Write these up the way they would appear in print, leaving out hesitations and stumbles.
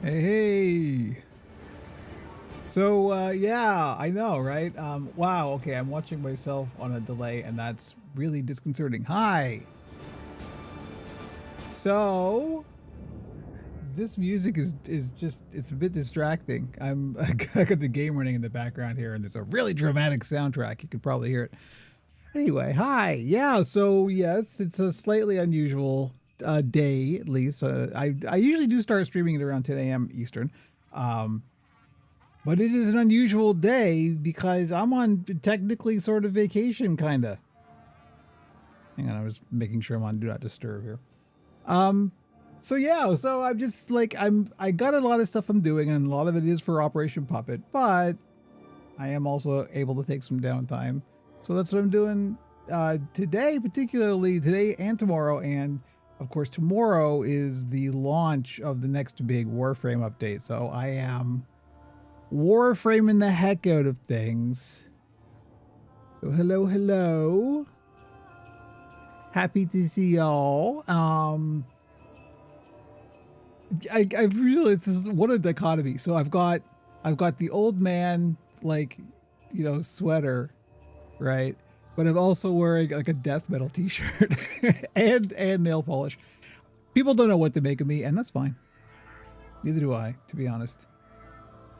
Hey, hey. So, yeah, I know, right? Wow, okay, I'm watching myself on a delay, and that's really disconcerting. Hi! So, this music is just, it's a bit distracting. I got the game running in the background here, and there's a really dramatic soundtrack. You can probably hear it. Anyway, hi. Yeah, so, yes, it's a slightly unusual day, at least. I usually do start streaming at around 10 a.m. Eastern. But it is an unusual day because I'm on technically sort of vacation, kind of. Hang on, I was making sure I'm on Do Not Disturb here. So yeah, so I'm just like, I got a lot of stuff I'm doing, and a lot of it is for Operation Puppet, but I am also able to take some downtime. So that's what I'm doing today, particularly today and tomorrow. And of course, tomorrow is the launch of the next big Warframe update. So I am Warframing the heck out of things. So hello. Happy to see y'all. I've realized this is what a dichotomy. So I've got the old man, like, sweater, right? But I'm also wearing like a death metal t-shirt and nail polish. People don't know what to make of me, and that's fine. Neither do I, to be honest.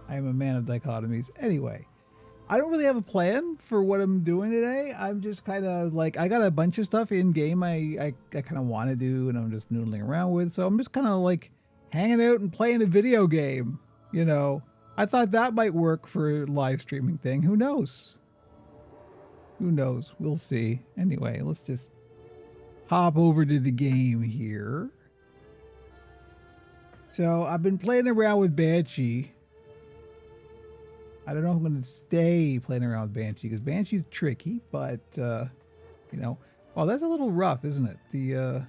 I am a man of dichotomies. Anyway, I don't really have a plan for what I'm doing today. I'm just kind of like, I got a bunch of stuff in game I kind of want to do, and I'm just noodling around with. So I'm just kind of like hanging out and playing a video game. I thought that might work for a live streaming thing. Who knows? Who knows? We'll see. Anyway, let's just hop over to the game here. So I've been playing around with Banshee. I don't know if I'm going to stay playing around with Banshee because Banshee's tricky, but, oh, that's a little rough, isn't it? The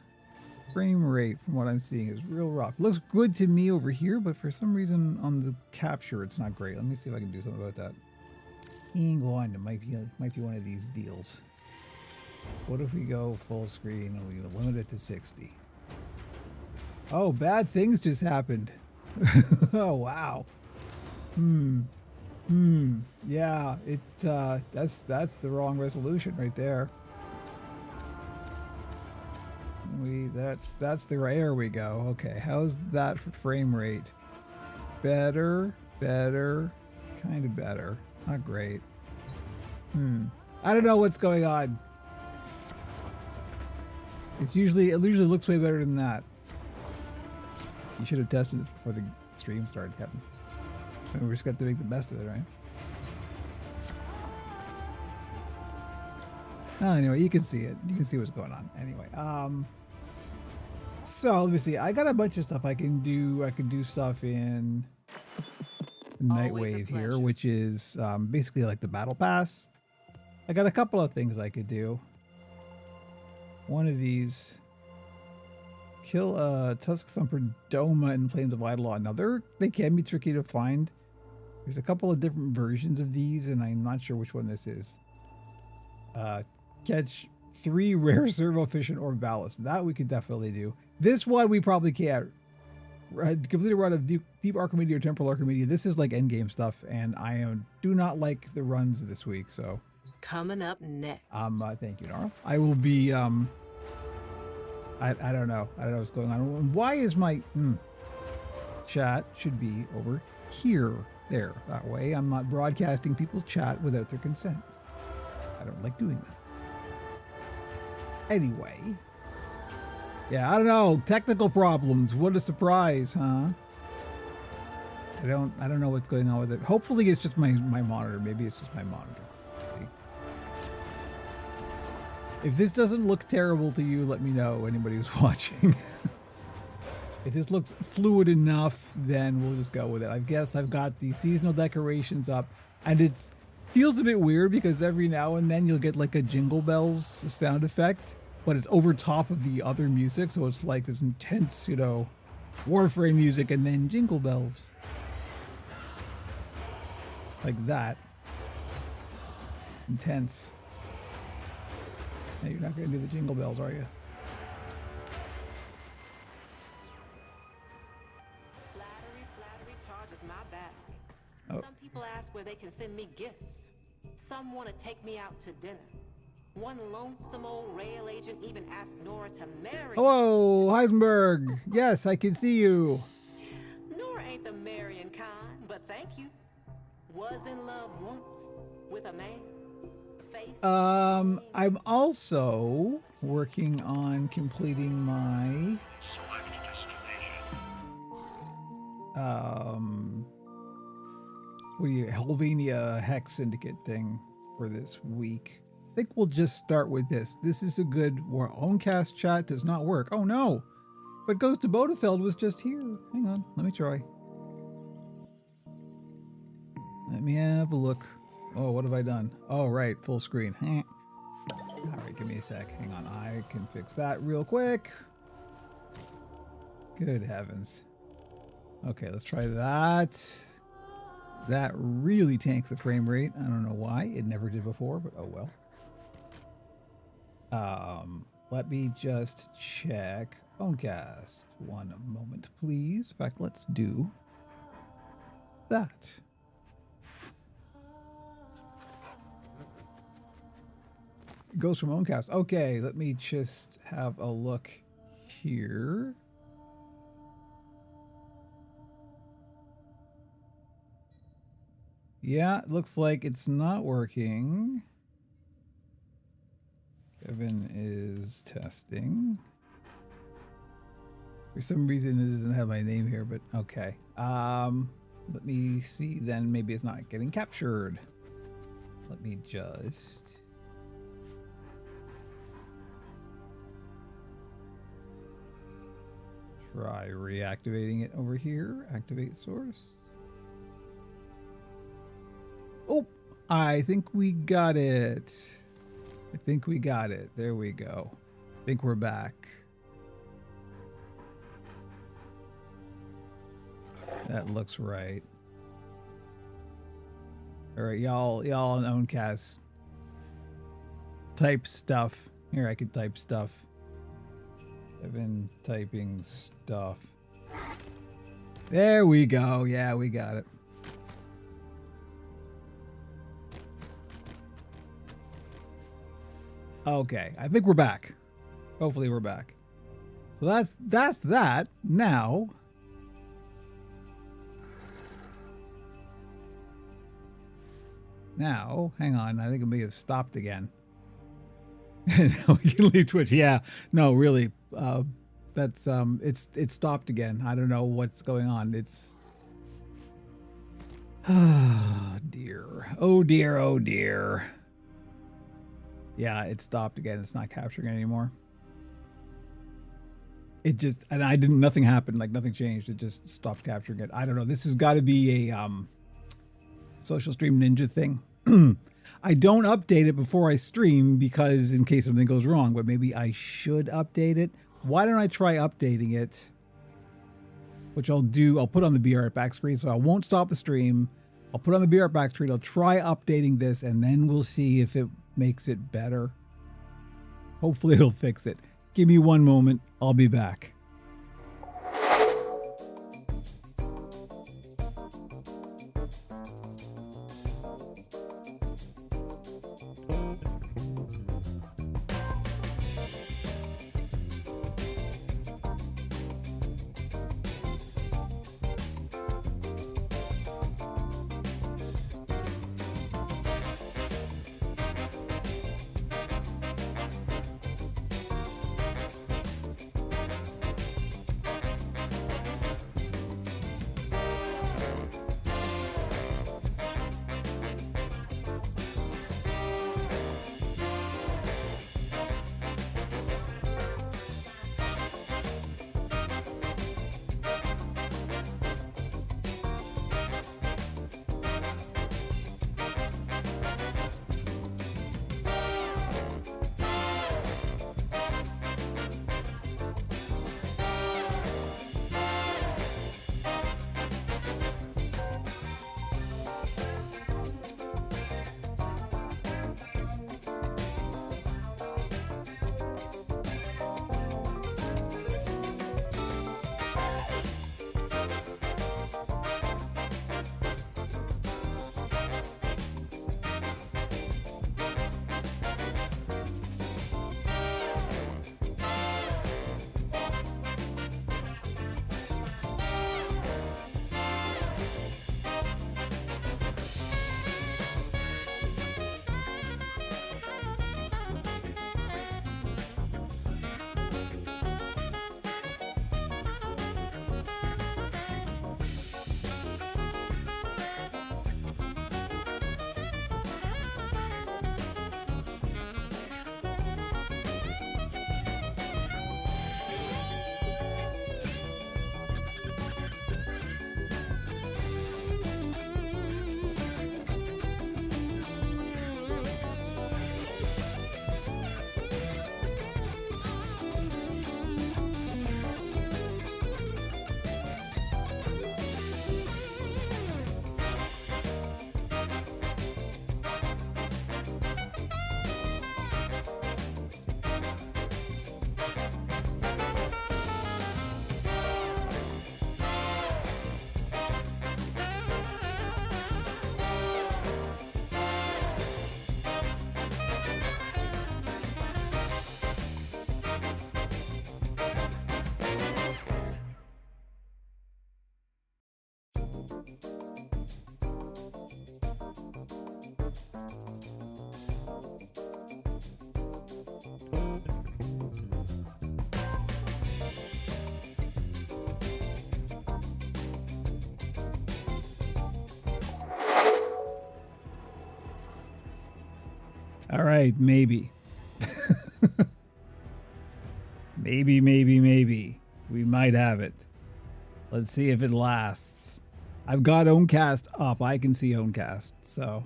frame rate from what I'm seeing is real rough. Looks good to me over here, but for some reason on the capture, it's not great. Let me see if I can do something about that. Hang on, it might be one of these deals. What if we go full screen and we limit it to 60? Oh, bad things just happened. Oh, wow. Yeah, that's the wrong resolution right there. That's the right, there we go. Okay, how's that for frame rate? Better, kind of better. Not great. I don't know what's going on. It usually looks way better than that. You should have tested this before the stream started, Kevin. We just got to make the best of it, right? Anyway, you can see it. You can see what's going on. Anyway, so let me see. I got a bunch of stuff I can do. I can do stuff in Nightwave here, which is basically like the battle pass. I got a couple of things I could do. One of these. Kill Tusk Thumper Doma in Plains of Eidolon. Now they can be tricky to find. There's a couple of different versions of these, and I'm not sure which one this is. Catch 3 rare servo-efficient orb ballast. That we could definitely do. This one we probably can't. Complete a run of Deep Archimedia or Temporal Archimedia. This is like endgame stuff, and I do not like the runs this week. So coming up next. Thank you, Nora. I will be I don't know. I don't know what's going on. Why is my chat should be over here? There. That way I'm not broadcasting people's chat without their consent. I don't like doing that. Anyway. Yeah, I don't know. Technical problems. What a surprise, huh? I don't know what's going on with it. Hopefully it's just my monitor. Maybe it's just my monitor. If this doesn't look terrible to you, let me know, anybody who's watching. If this looks fluid enough, then we'll just go with it. I guess I've got the seasonal decorations up, and it feels a bit weird because every now and then you'll get like a Jingle Bells sound effect, but it's over top of the other music, so it's like this intense, Warframe music and then Jingle Bells. Like that. Intense. Hey, you're not going to do the Jingle Bells, are you? Oh. Some people ask where they can send me gifts. Some want to take me out to dinner. One lonesome old rail agent even asked Nora to marry. Hello, Heisenberg. Yes, I can see you. Nora ain't the marrying kind, but thank you. Was in love once with a man. I'm also working on completing my what do you Helvania Hex Syndicate thing for this week. I think we'll just start with this. This is a good where Owncast chat does not work. Oh no. But Ghost of Bodefeld was just here. Hang on, let me try. Let me have a look. Oh, what have I done? Oh, right, full screen. All right, give me a sec. Hang on, I can fix that real quick. Good heavens. Okay, let's try that. That really tanks the frame rate. I don't know why. It never did before, but oh well. Let me just check Phonecast. One moment, please. In fact, let's do that. It goes from Phonecast. Okay, let me just have a look here. Yeah, it looks like it's not working. Kevin is testing. For some reason it doesn't have my name here, but okay. Let me see then. Maybe it's not getting captured. Let me just... try reactivating it over here. Activate source. Oh, I think we got it. I think we got it. There we go. I think we're back. That looks right. All right, y'all on Owncast. Type stuff. Here, I can type stuff. I've been typing stuff. There we go. Yeah, we got it. Okay, I think we're back. Hopefully we're back. So that's that. Now, hang on. I think it may have stopped again. Now we can leave Twitch. Yeah, no, really. That's it stopped again. I don't know what's going on. It's oh dear. Oh dear. Oh dear. Yeah, it stopped again. It's not capturing it anymore. It just, and I didn't, nothing happened, like nothing changed. It just stopped capturing it. I don't know. This has got to be a Social Stream Ninja thing. I don't update it before I stream because in case something goes wrong, but maybe I should update it. Why don't I try updating it? Which I'll do. I'll put on the Be Right Back screen, so I won't stop the stream. I'll put on the Be Right Back screen. I'll try updating this, and then we'll see if it makes it better. Hopefully it'll fix it. Give me one moment. I'll be back. All right, maybe. Maybe. We might have it. Let's see if it lasts. I've got Owncast up. I can see Owncast, so.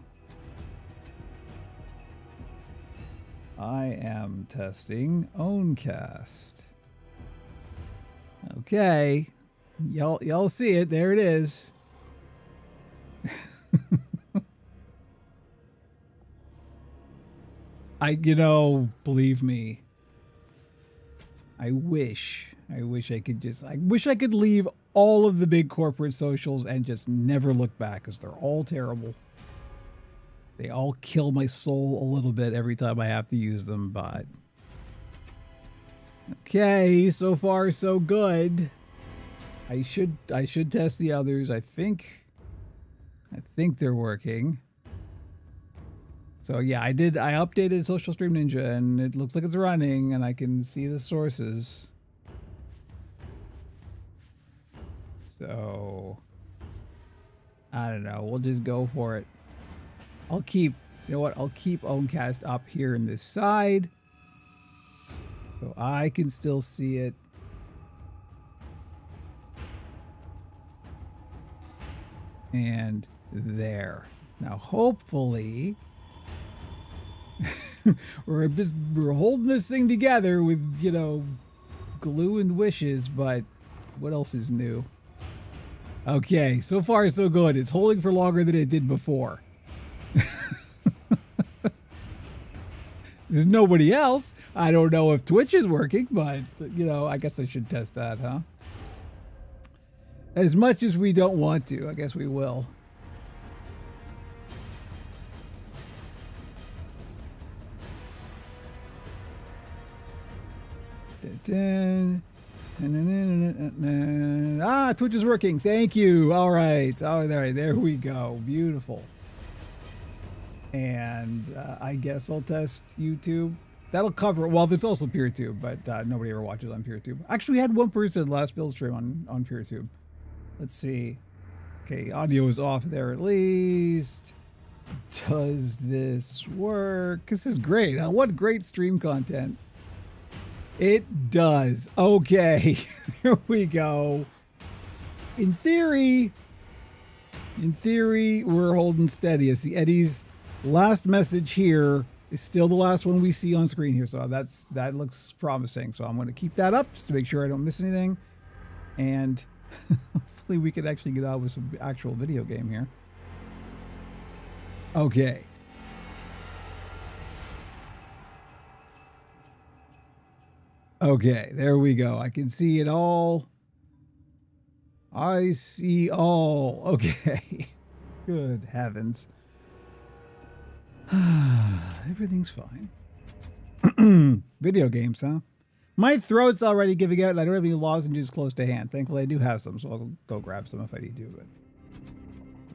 I am testing Owncast. Okay. Y'all see it. There it is. Believe me. I wish I could leave all of the big corporate socials and just never look back, because they're all terrible. They all kill my soul a little bit every time I have to use them, but okay, so far so good. I should test the others. I think they're working. So yeah, I updated Social Stream Ninja and it looks like it's running and I can see the sources. So I don't know, we'll just go for it. I'll keep Owncast up here in this side so I can still see it. And there. Now hopefully we're holding this thing together with, glue and wishes, but what else is new? Okay, so far so good. It's holding for longer than it did before. There's nobody else. I don't know if Twitch is working, but, I guess I should test that, huh? As much as we don't want to, I guess we will. Twitch is working. Thank you. All right. There we go. Beautiful. And I guess I'll test YouTube. That'll cover. Well, there's also PeerTube, but nobody ever watches on PeerTube. Actually, we had one person last build stream on PeerTube. Let's see. Okay, audio is off there at least. Does this work? This is great. What great stream content. It does. Okay, here we go. In theory, we're holding steady. I see Eddie's last message here is still the last one we see on screen here. So that looks promising. So I'm going to keep that up just to make sure I don't miss anything. And hopefully we can actually get out with some actual video game here. Okay. Okay, there we go. I can see it all. I see all. Okay. Good heavens. Everything's fine. Video games, huh? My throat's already giving out and I don't have any lozenges close to hand. Thankfully, I do have some, so I'll go grab some if I need to. But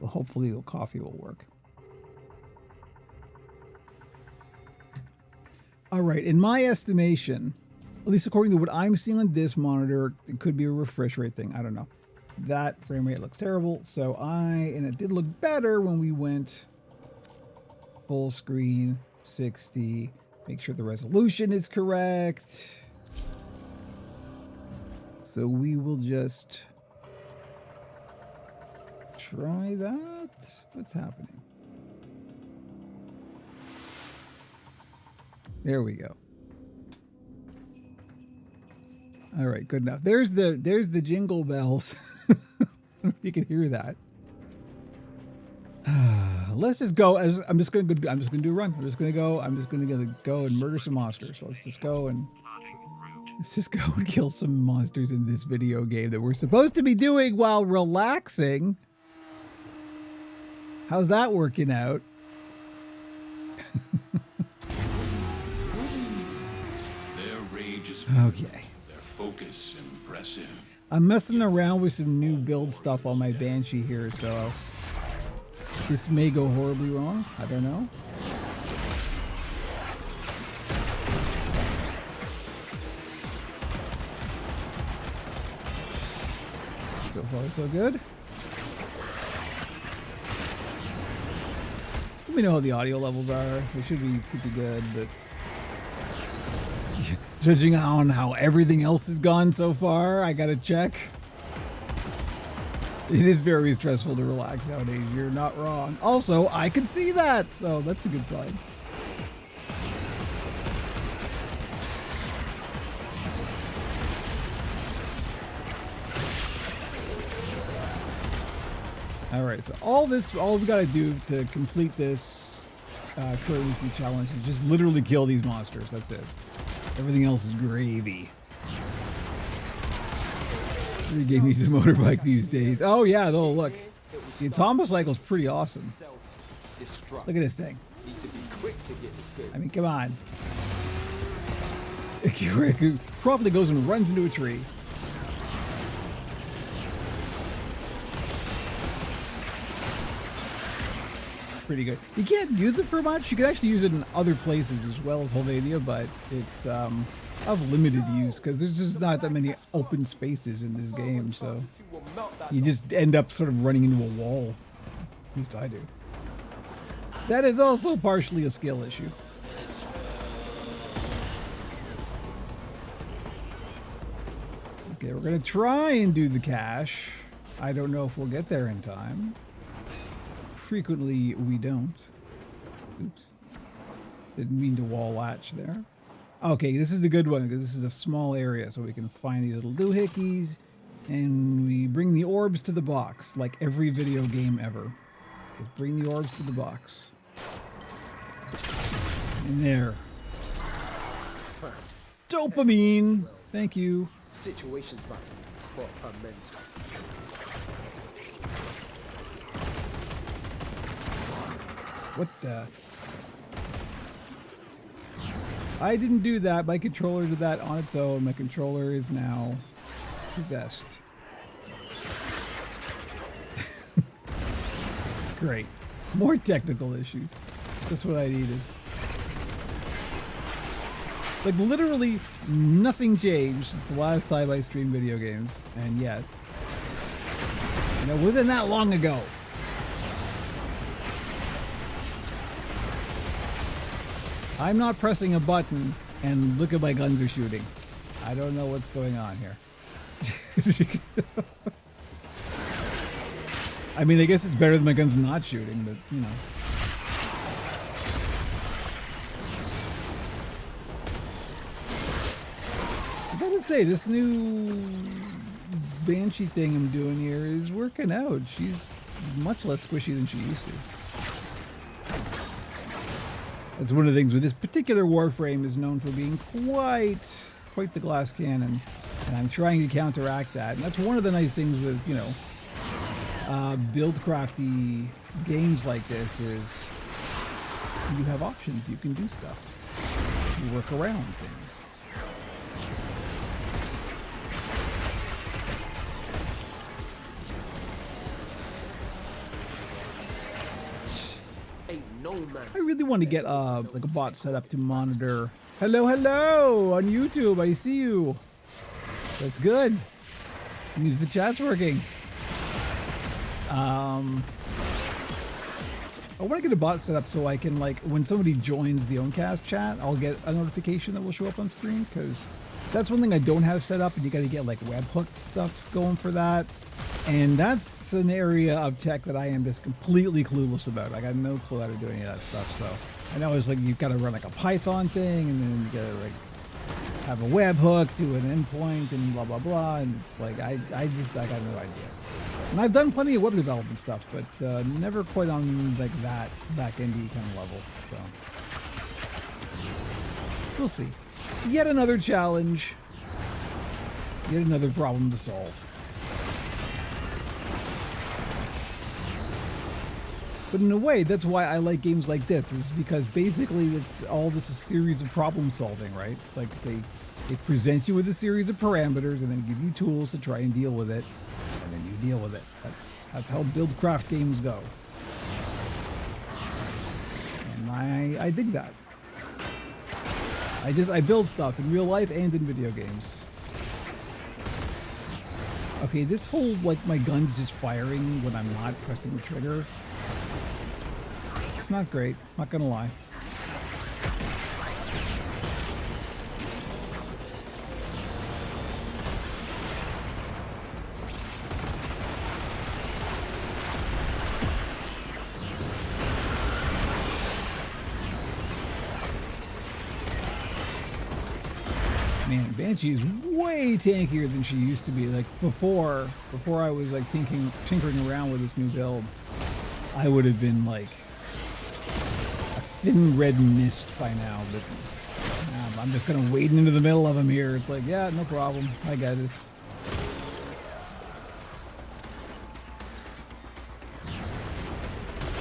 well, hopefully the coffee will work. All right, in my estimation, at least according to what I'm seeing on this monitor, it could be a refresh rate thing. I don't know. That frame rate looks terrible. So and it did look better when we went full screen 60. Make sure the resolution is correct. So we will just try that. What's happening? There we go. All right, good enough. There's the jingle bells. You can hear that. Let's just go. I'm just gonna do a run. I'm just gonna go and murder some monsters. So let's just go and kill some monsters in this video game that we're supposed to be doing while relaxing. How's that working out? Their rage is okay. Focus impressive. I'm messing around with some new build stuff on my Banshee here, so this may go horribly wrong. I don't know. So far, so good. me know how the audio levels are. They should be pretty good, but judging on how everything else has gone so far, I gotta check. It is very stressful to relax nowadays. You're not wrong. Also, I can see that, so that's a good sign. All right, so all we gotta do to complete this current weekly challenge is just literally kill these monsters. That's it. Everything else is gravy. They gave me some motorbike these days. Oh yeah, though, look. The Atomocycle's pretty awesome. Look at this thing. I mean, come on. It probably goes and runs into a tree. Pretty good. You can't use it for much. You can actually use it in other places as well as Helvetia, but it's of limited use because there's just not that many open spaces in this game, so you just end up sort of running into a wall. At least I do. That is also partially a skill issue. Okay, we're gonna try and do the cache. I don't know if we'll get there in time. Frequently we don't. Oops. Didn't mean to wall latch there. Okay, this is a good one because this is a small area, so we can find these little doohickeys and we bring the orbs to the box like every video game ever. Just bring the orbs to the box. In there. Dopamine! Thank you. Situation's about to be proper mental. What the? I didn't do that. My controller did that on its own. My controller is now possessed. Great. More technical issues. That's what I needed. Like literally nothing changed since the last time I streamed video games. And yet, and it wasn't that long ago. I'm not pressing a button and look at my guns are shooting. I don't know what's going on here. I mean, I guess it's better than my guns not shooting, but you know. I gotta say, this new Banshee thing I'm doing here is working out. She's much less squishy than she used to. That's one of the things with this particular Warframe is known for being quite the glass cannon, and I'm trying to counteract that. And that's one of the nice things with, you know, build crafty games like this is you have options. You can do stuff. You work around things. I really want to get like a bot set up to monitor. Hello on YouTube. I see you. That's good. That means the chat's working. I want to get a bot set up so I can, like, when somebody joins the Owncast chat, I'll get a notification that will show up on screen, because that's one thing I don't have set up, and you got to get like webhook stuff going for that. And that's an area of tech that I am just completely clueless about. I got no clue how to do any of that stuff. So I know it's like you've got to run like a Python thing, and then you got to like have a webhook to an endpoint and blah blah blah. And it's like I got no idea. And I've done plenty of web development stuff, but never quite on like that back-endy kind of level. So we'll see. Yet another challenge. Yet another problem to solve. But in a way, that's why I like games like this, is because basically it's all just a series of problem solving, right? It's like they present you with a series of parameters and then give you tools to try and deal with it, and then you deal with it. That's how build-craft games go. And I dig that. I build stuff in real life and in video games. Okay, this whole, like, my gun's just firing when I'm not pressing the trigger. It's not great, not gonna lie. Man, Banshee is way tankier than she used to be. Like before I was like tinkering around with this new build, I would have been like a thin red mist by now. But I'm just gonna wade into the middle of them here. It's like, yeah, no problem. I got this.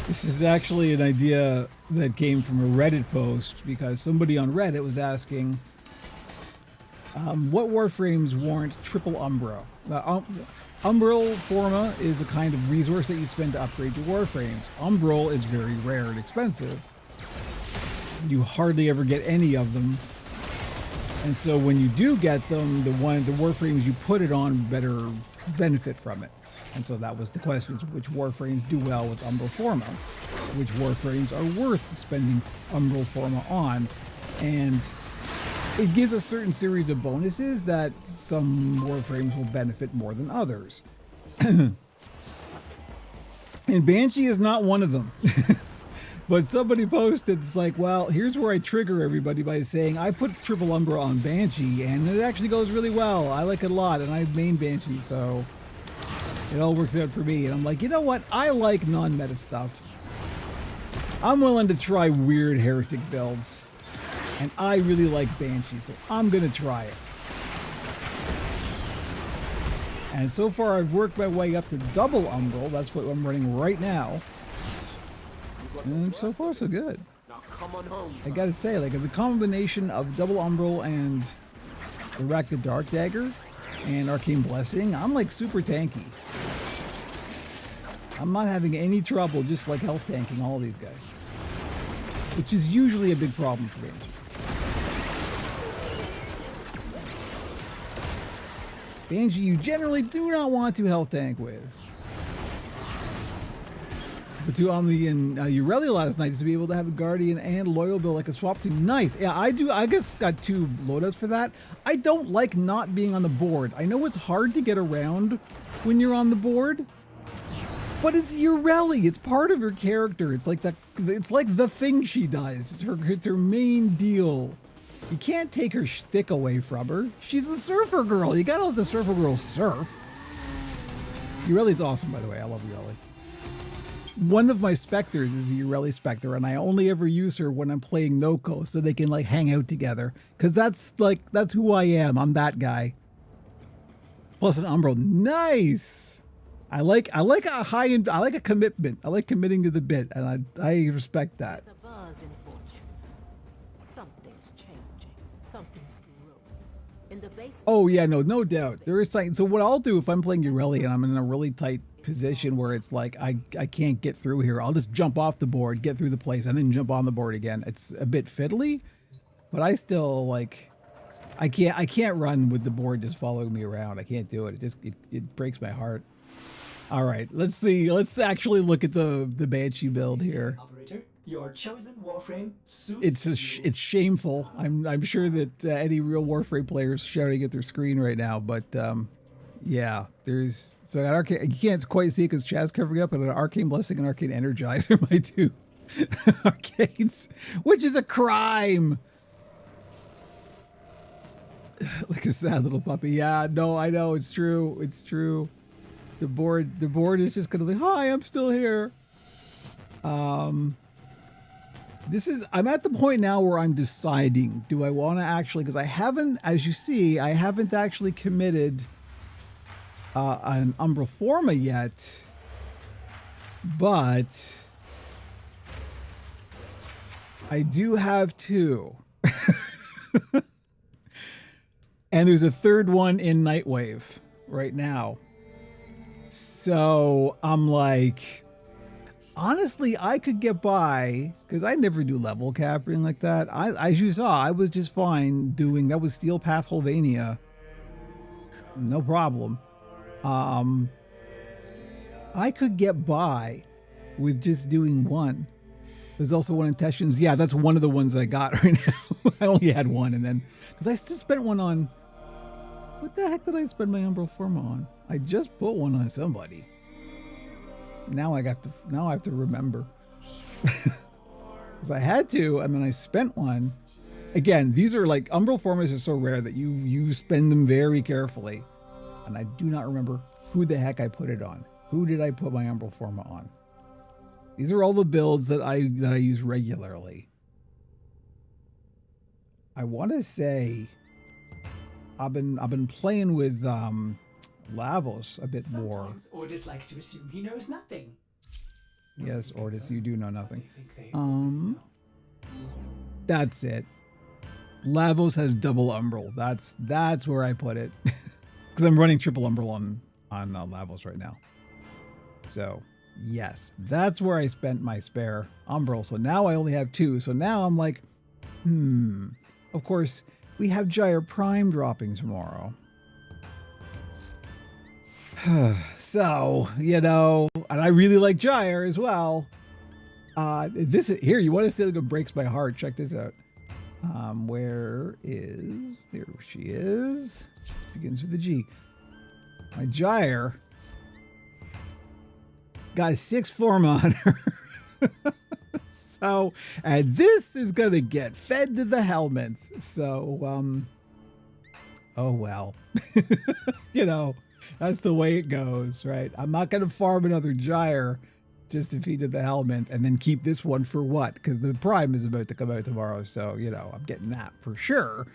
This is actually an idea that came from a Reddit post because somebody on Reddit was asking, what Warframes warrant triple Umbra? Umbral Forma is a kind of resource that you spend to upgrade your Warframes. Umbral is very rare and expensive. You hardly ever get any of them. And so when you do get them, the Warframes you put it on better benefit from it. And so that was the question, which Warframes do well with Umbral Forma? Which Warframes are worth spending Umbral Forma on? And it gives a certain series of bonuses that some Warframes will benefit more than others. And Banshee is not one of them. But somebody posted, it's like, well, here's where I trigger everybody by saying I put triple Umbra on Banshee, and it actually goes really well. I like it a lot, and I main Banshee, so it all works out for me. And I'm like, you know what? I like non-meta stuff. I'm willing to try weird heretic builds. And I really like Banshee, so I'm going to try it. And so far, I've worked my way up to double Umbral. That's what I'm running right now. And so far, so good. Now come on home. I gotta say, like, the combination of double Umbral and the Rack the Dark Dagger and Arcane Blessing, I'm like super tanky. I'm not having any trouble just like health tanking all these guys, which is usually a big problem for Banshee. Banshee you generally do not want to health tank with. But to on the Aurelia last night, just to be able to have a Guardian and Loyal build like a swap team. Nice. Yeah, I do. I guess got two loadouts for that. I don't like not being on the board. I know it's hard to get around when you're on the board, but it's Aurelia. It's part of her character. It's like that. It's like the thing she does. It's her main deal. You can't take her shtick away from her. She's the surfer girl. You gotta let the surfer girl surf. Aurelia's awesome, by the way. I love Aurelia. One of my specters is the Aurelia Spectre, and I only ever use her when I'm playing Noko so they can like hang out together. Cause that's who I am. I'm that guy. Plus an Umbral. Nice. I like a commitment. I like committing to the bit, and I respect that. There's a buzz in fortune. Something's changing. Something's growing. In the basement. Oh yeah, no doubt. There is something. So what I'll do if I'm playing Aurelia and I'm in a really tight position where it's like I can't get through here, I'll just jump off the board, get through the place, and then jump on the board again. It's a bit fiddly, but I still like I can't run with the board just following me around. I can't do it. It breaks my heart. All right, let's see. Let's actually look at the Banshee build here. Operator, your chosen Warframe suits It's shameful. I'm sure that any real Warframe players shouting at their screen right now, but yeah, there's. So I got Arcane, you can't quite see it because Chad's covering up, but an Arcane Blessing and Arcane Energizer, my two arcanes, which is a crime. Like a sad little puppy. Yeah, no, I know, it's true. It's true. The board is just gonna like, hi, I'm still here. I'm at the point now where I'm deciding, do I want to actually, because I haven't, as you see, I haven't actually committed an Umbral Forma yet, but I do have two. And there's a third one in Nightwave right now. So I'm like, honestly, I could get by because I never do level cap or anything like that. As you saw, I was just fine doing, that was Steel Path Holvania. No problem. I could get by with just doing one. There's also one in Tessions. Yeah, that's one of the ones I got right now. I only had one, and then because I just spent one on. What the heck did I spend my Umbral Forma on? I just put one on somebody. Now I have to remember. Because I had to, and then I spent one. Again, these are like Umbral Formas are so rare that you spend them very carefully. And I do not remember who the heck I put it on. Who did I put my Umbral Forma on? These are all the builds that I use regularly. I want to say I've been playing with Lavos a bit more. Sometimes Ordis likes to assume he knows nothing. Yes, Ordis, you do know nothing. They think they That's it. Lavos has double Umbral. That's where I put it. Because I'm running triple Umbral on Lavos right now. So, yes, that's where I spent my spare Umbral. So now I only have 2. So now I'm like, Of course, we have Gyre Prime dropping tomorrow. So, you know, and I really like Gyre as well. This is here. You want to see what breaks my heart? Check this out. There she is. Begins with a G. My Gyre got 6 Forma on her. So, and this is gonna get fed to the Helminth. So, oh well. You know, that's the way it goes, right? I'm not gonna farm another Gyre just to feed to the Helminth and then keep this one for what? Because the Prime is about to come out tomorrow, so you know, I'm getting that for sure.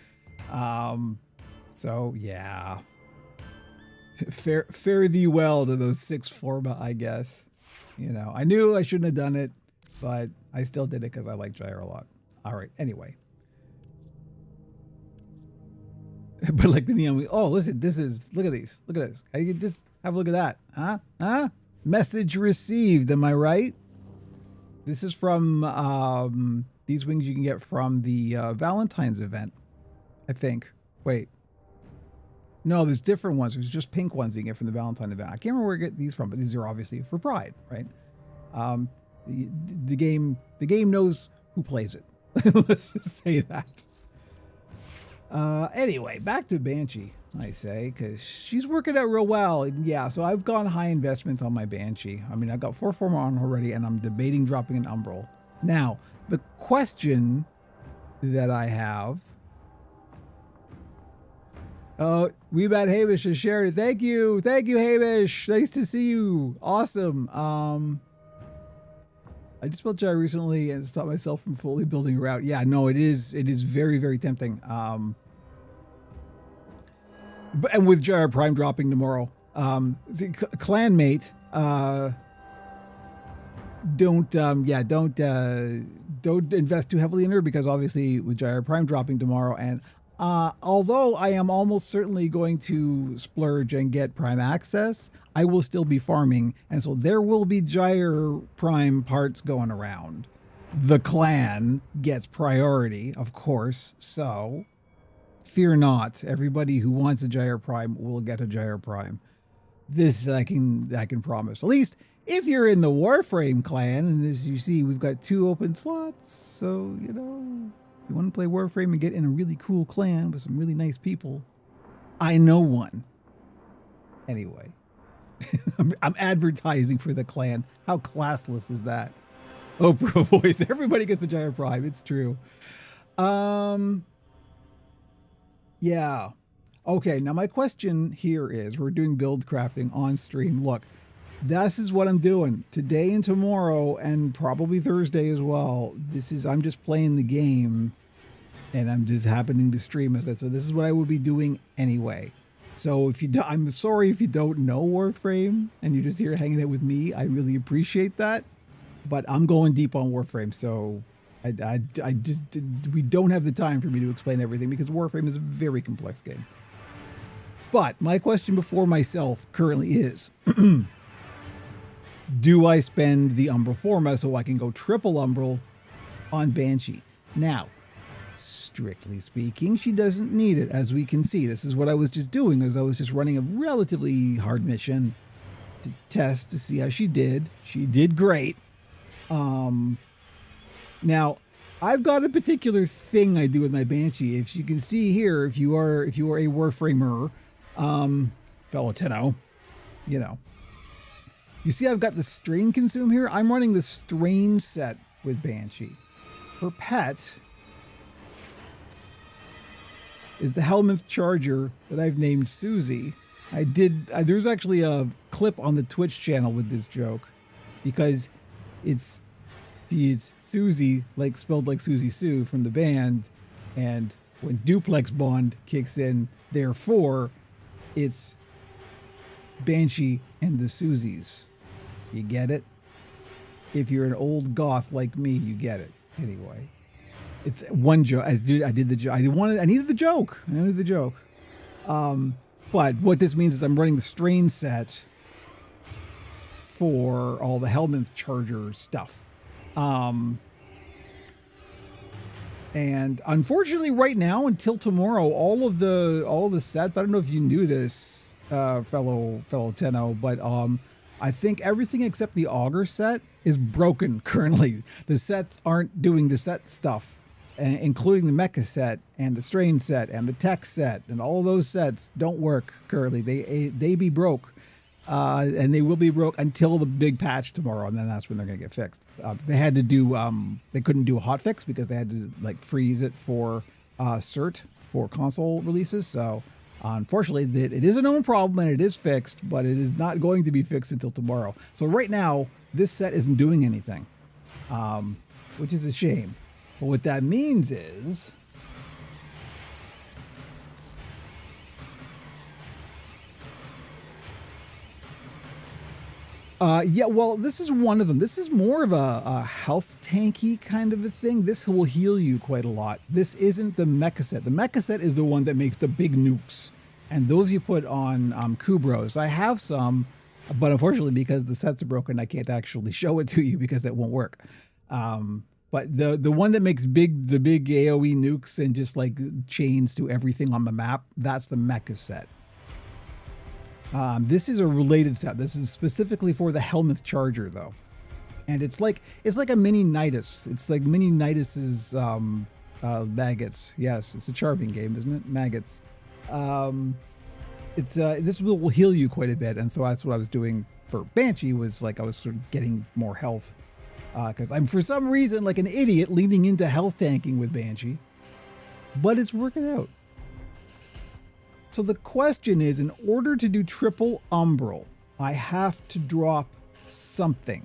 So yeah. Fare thee well to those 6 Forma, I guess. You know, I knew I shouldn't have done it, but I still did it because I like Gyre a lot. All right, anyway. But like the neon, oh, listen, look at these. Look at this. I can just have a look at that. Huh? Message received, am I right? This is from, these wings you can get from the Valentine's event, I think. Wait. No, there's different ones. There's just pink ones you can get from the Valentine event. I can't remember where I get these from, but these are obviously for Pride, right? The game knows who plays it. Let's just say that. Anyway, back to Banshee, I say, because she's working out real well. Yeah, so I've gone high investment on my Banshee. I mean, I've got 4 Forma on already, and I'm debating dropping an Umbral. Now, the question that I have. Oh, Weebat Hamish has shared it. Thank you, Hamish. Nice to see you. Awesome. I just built Gyre recently and stopped myself from fully building her out. Yeah, no, it is very, very tempting. And with Gyre Prime dropping tomorrow, clanmate, don't invest too heavily in her, because obviously with Gyre Prime dropping tomorrow, and although I am almost certainly going to splurge and get Prime access, I will still be farming, and so there will be Gyre Prime parts going around. The clan gets priority, of course, so fear not. Everybody who wants a Gyre Prime will get a Gyre Prime. This I can promise. At least if you're in the Warframe clan, and as you see, we've got 2 open slots, so you know, if you want to play Warframe and get in a really cool clan with some really nice people, I know one. Anyway, I'm advertising for the clan. How classless is that? Oprah voice. Everybody gets a Gyre Prime. It's true. Yeah. Okay, now my question here is, we're doing build crafting on stream. Look, this is what I'm doing today and tomorrow, and probably Thursday as well. I'm just playing the game, and I'm just happening to stream it. So this is what I would be doing anyway. So I'm sorry if you don't know Warframe and you're just here hanging out with me. I really appreciate that, but I'm going deep on Warframe, so we don't have the time for me to explain everything, because Warframe is a very complex game. But my question before myself currently is, do I spend the Umbral Forma so I can go triple Umbral on Banshee? Now, strictly speaking, she doesn't need it. As we can see, this is what I was just doing, is I was just running a relatively hard mission to test to see how she did. She did great. Now, I've got a particular thing I do with my Banshee. If you can see here, if you are a Warframer, fellow Tenno, you know. You see I've got the strain consume here? I'm running the strain set with Banshee. Her pet is the Helminth Charger that I've named Susie. There's actually a clip on the Twitch channel with this joke because it's Susie, like spelled like Susie Sue from the band, and when Duplex Bond kicks in, therefore, it's Banshee and the Susies. You get it? If you're an old goth like me, you get it. Anyway, it's one joke. I did the joke. I needed the joke. But what this means is I'm running the strain set for all the Helminth Charger stuff. And unfortunately right now until tomorrow, all of the sets, I don't know if you knew this, fellow Tenno, but I think everything except the Augur set is broken currently. The sets aren't doing the set stuff, including the Mecha set and the Strain set and the Tech set, and all those sets don't work currently. They be broke, and they will be broke until the big patch tomorrow, and then that's when they're gonna get fixed. They had to do they couldn't do a hot fix because they had to like freeze it for cert for console releases. So unfortunately, it is a known problem and it is fixed, but it is not going to be fixed until tomorrow. So right now, this set isn't doing anything, which is a shame. But what that means is yeah, well, this is one of them. This is more of a health tanky kind of a thing. This will heal you quite a lot. This isn't the Mecha set. The Mecha set is the one that makes the big nukes. And those you put on Kubros. I have some, but unfortunately, because the sets are broken, I can't actually show it to you because it won't work. But the one that makes the big AoE nukes and just like chains to everything on the map, that's the Mecha set. This is a related set. This is specifically for the Helminth Charger, though, and it's like a mini Nidus. It's like mini Nidus's maggots. Yes, it's a charming game, isn't it? Maggots. This will heal you quite a bit, and so that's what I was doing for Banshee. Was like I was sort of getting more health because I'm for some reason like an idiot leaning into health tanking with Banshee, but it's working out. So the question is, in order to do triple umbral, I have to drop something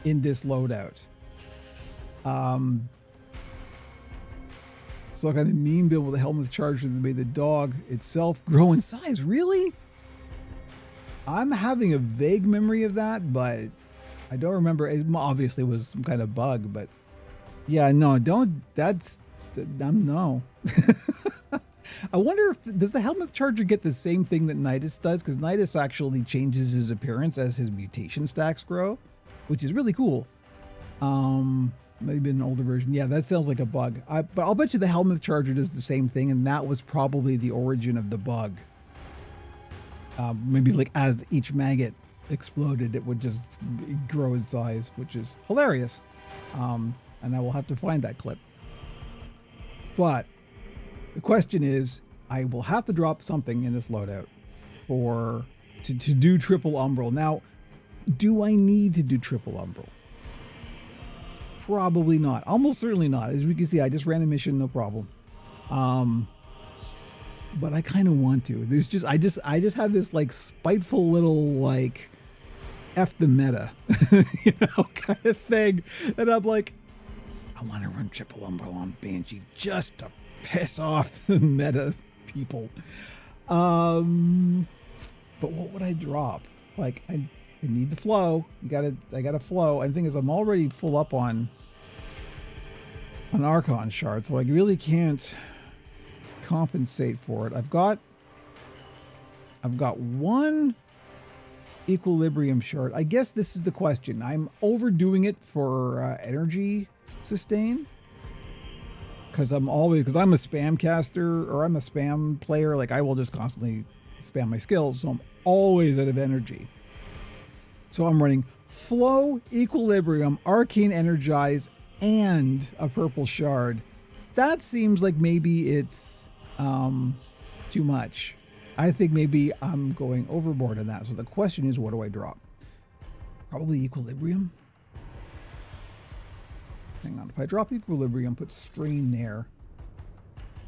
in this loadout. So I got a meme build with a Helminth Charger that made the dog itself grow in size. Really? I'm having a vague memory of that, but I don't remember. It obviously was some kind of bug, but yeah, no, no. I wonder does the Helminth Charger get the same thing that Nidus does? Because Nidus actually changes his appearance as his mutation stacks grow, which is really cool. Maybe an older version. Yeah, that sounds like a bug. But I'll bet you the Helminth Charger does the same thing, and that was probably the origin of the bug. Maybe like as each maggot exploded, it would just grow in size, which is hilarious. And I will have to find that clip. But the question is, I will have to drop something in this loadout to do triple umbral. Now, do I need to do triple umbral? Probably not. Almost certainly not. As we can see, I just ran a mission, no problem. But I kind of want to. I just have this like spiteful little like F the meta, kind of thing. And I'm like, I want to run triple umbral on Banshee just to piss off the meta people. But what would I drop? Like I need the flow. I gotta flow. And the thing is, I'm already full up on an Archon shard, so I really can't compensate for it. I've got one equilibrium shard. I guess this is the question. I'm overdoing it for energy sustain. Because I'm a spam caster, or I'm a spam player. Like I will just constantly spam my skills, so I'm always out of energy. So I'm running Flow, Equilibrium, Arcane Energize, and a purple shard. That seems like maybe it's too much. I think maybe I'm going overboard on that. So the question is, what do I drop? Probably equilibrium. Hang on, if I drop equilibrium, put strain there,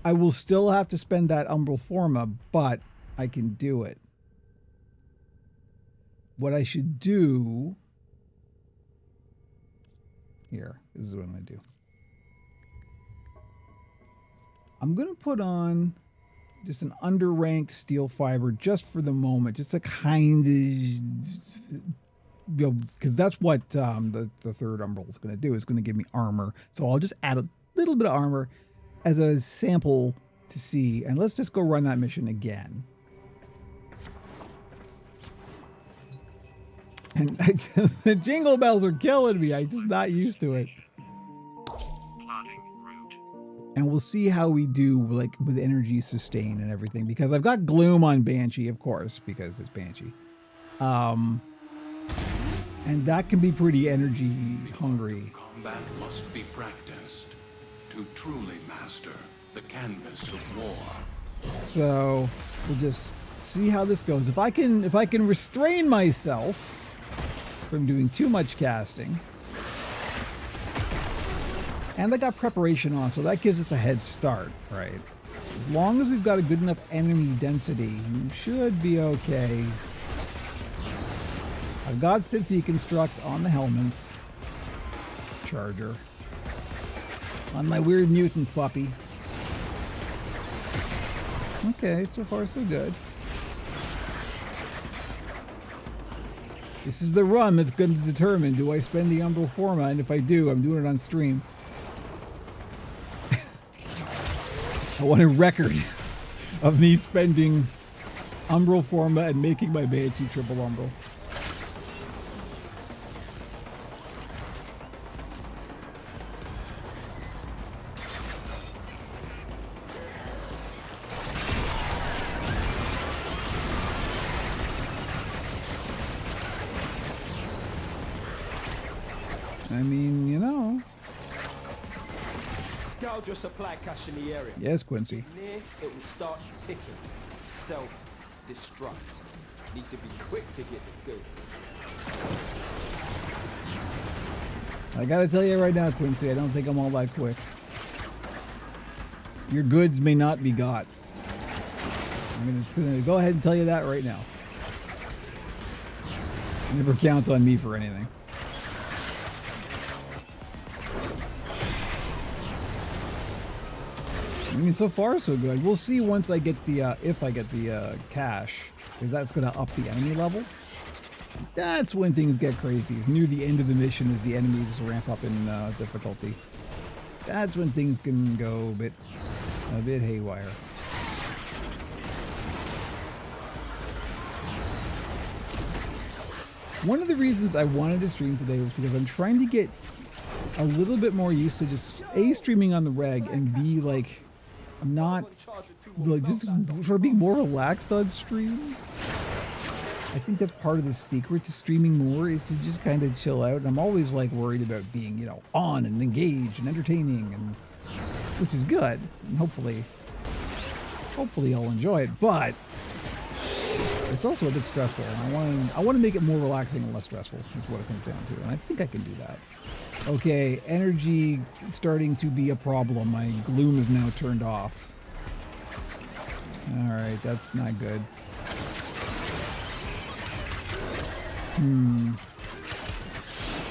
I will still have to spend that umbral forma, but I can do it. What I should do here, this is what I'm going to do. I'm going to put on just an underranked steel fiber just for the moment, just to kind of, because that's what the third umbral is going to do. It's going to give me armor. So I'll just add a little bit of armor as a sample to see. And let's just go run that mission again. And the jingle bells are killing me. I'm just not used to it. And we'll see how we do like with energy sustain and everything, because I've got gloom on Banshee, of course, because it's Banshee. And that can be pretty energy hungry. Combat must be practiced to truly master the canvas of war. So we'll just see how this goes. If I can restrain myself from doing too much casting. And I got preparation on, so that gives us a head start, right? As long as we've got a good enough enemy density, we should be okay. I've got Cynthia Construct on the Helminth Charger. On my weird mutant puppy. Okay, so far so good. This is the run that's going to determine, do I spend the umbral forma? And if I do, I'm doing it on stream. I want a record of me spending umbral forma and making my Banshee triple umbral. I mean, you know. Scout your supply cache in the area. Yes, Quincy. Near, it will start ticking. Self-destruct. Need to be quick to get the goods. I gotta tell you right now, Quincy, I don't think I'm all that quick. Your goods may not be got. I'm just gonna go ahead and tell you that right now. Never count on me for anything. I mean, so far so good. We'll see once I get the, if I get the cash, because that's going to up the enemy level. That's when things get crazy. It's near the end of the mission as the enemies ramp up in difficulty. That's when things can go a bit haywire. One of the reasons I wanted to stream today was because I'm trying to get a little bit more used to just A, streaming on the reg, and B, like, I'm not, like, just for being more relaxed on stream. I think that's part of the secret to streaming more, is to just kind of chill out. And I'm always like worried about being, you know, on and engaged and entertaining, and which is good. And hopefully I'll enjoy it. But it's also a bit stressful. And I want to make it more relaxing and less stressful. Is what it comes down to. And I think I can do that. Okay, energy starting to be a problem. My gloom is now turned off. All right, that's not good.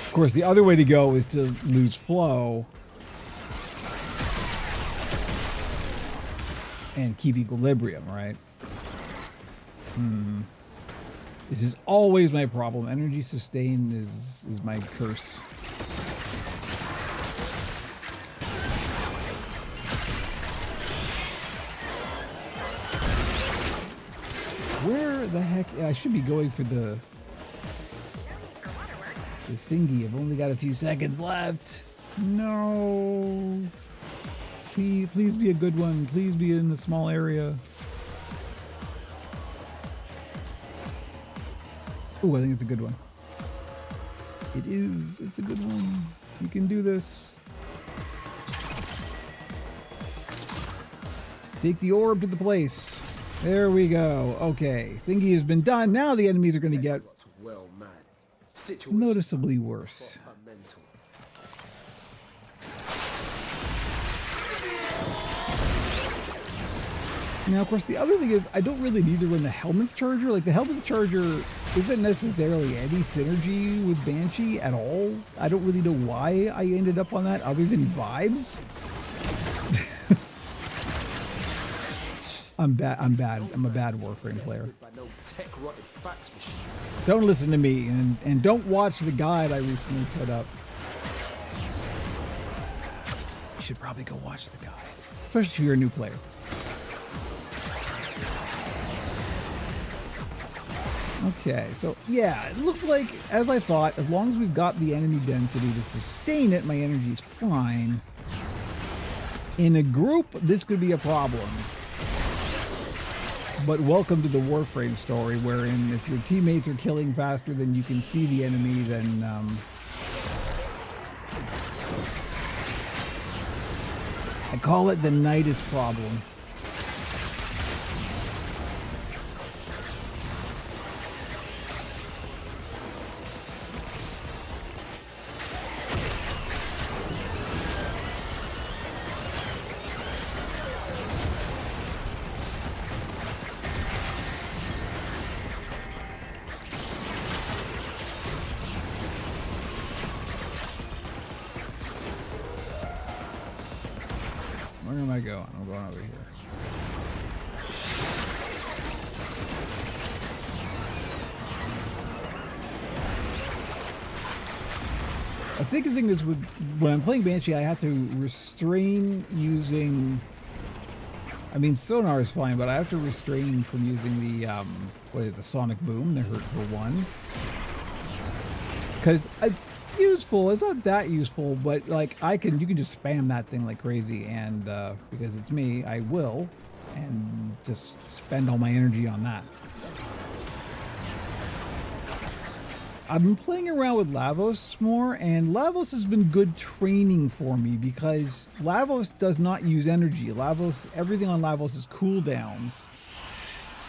Of course, the other way to go is to lose flow and keep equilibrium, right? This is always my problem. Energy sustain is my curse. Where the heck? I should be going for the thingy. I've only got a few seconds left. No. Please be a good one. Please be in the small area. Oh, I think it's a good one. It is. It's a good one. You can do this. Take the orb to the place. There we go. Okay, thingy has been done. Now the enemies are going to get Well, man. Situation noticeably worse. proper mental. Now, of course, the other thing is I don't really need to run the Helminth Charger. Like, the Helminth Charger isn't necessarily any synergy with Banshee at all. I don't really know why I ended up on that other than vibes. I'm bad. I'm a bad Warframe player. By no tech-rotted fax machine. Don't listen to me, and don't watch the guide I recently put up. You should probably go watch the guide, especially if you're a new player. Okay, so yeah, it looks like, as I thought, as long as we've got the enemy density to sustain it, my energy is fine. In a group, this could be a problem. But welcome to the Warframe story, wherein if your teammates are killing faster than you can see the enemy, then I call it the nidus problem. Where am I going? I'm going over here. I think the thing is, when I'm playing Banshee, I have to restrain using... I mean, sonar is fine, but I have to restrain from using the, what is it, the sonic boom, the hurt for one. Because it's useful. It's not that useful, but like you can just spam that thing like crazy, and because it's me, I will, and just spend all my energy on that. I've been playing around with Lavos more, and Lavos has been good training for me because Lavos does not use energy. Everything on Lavos is cooldowns.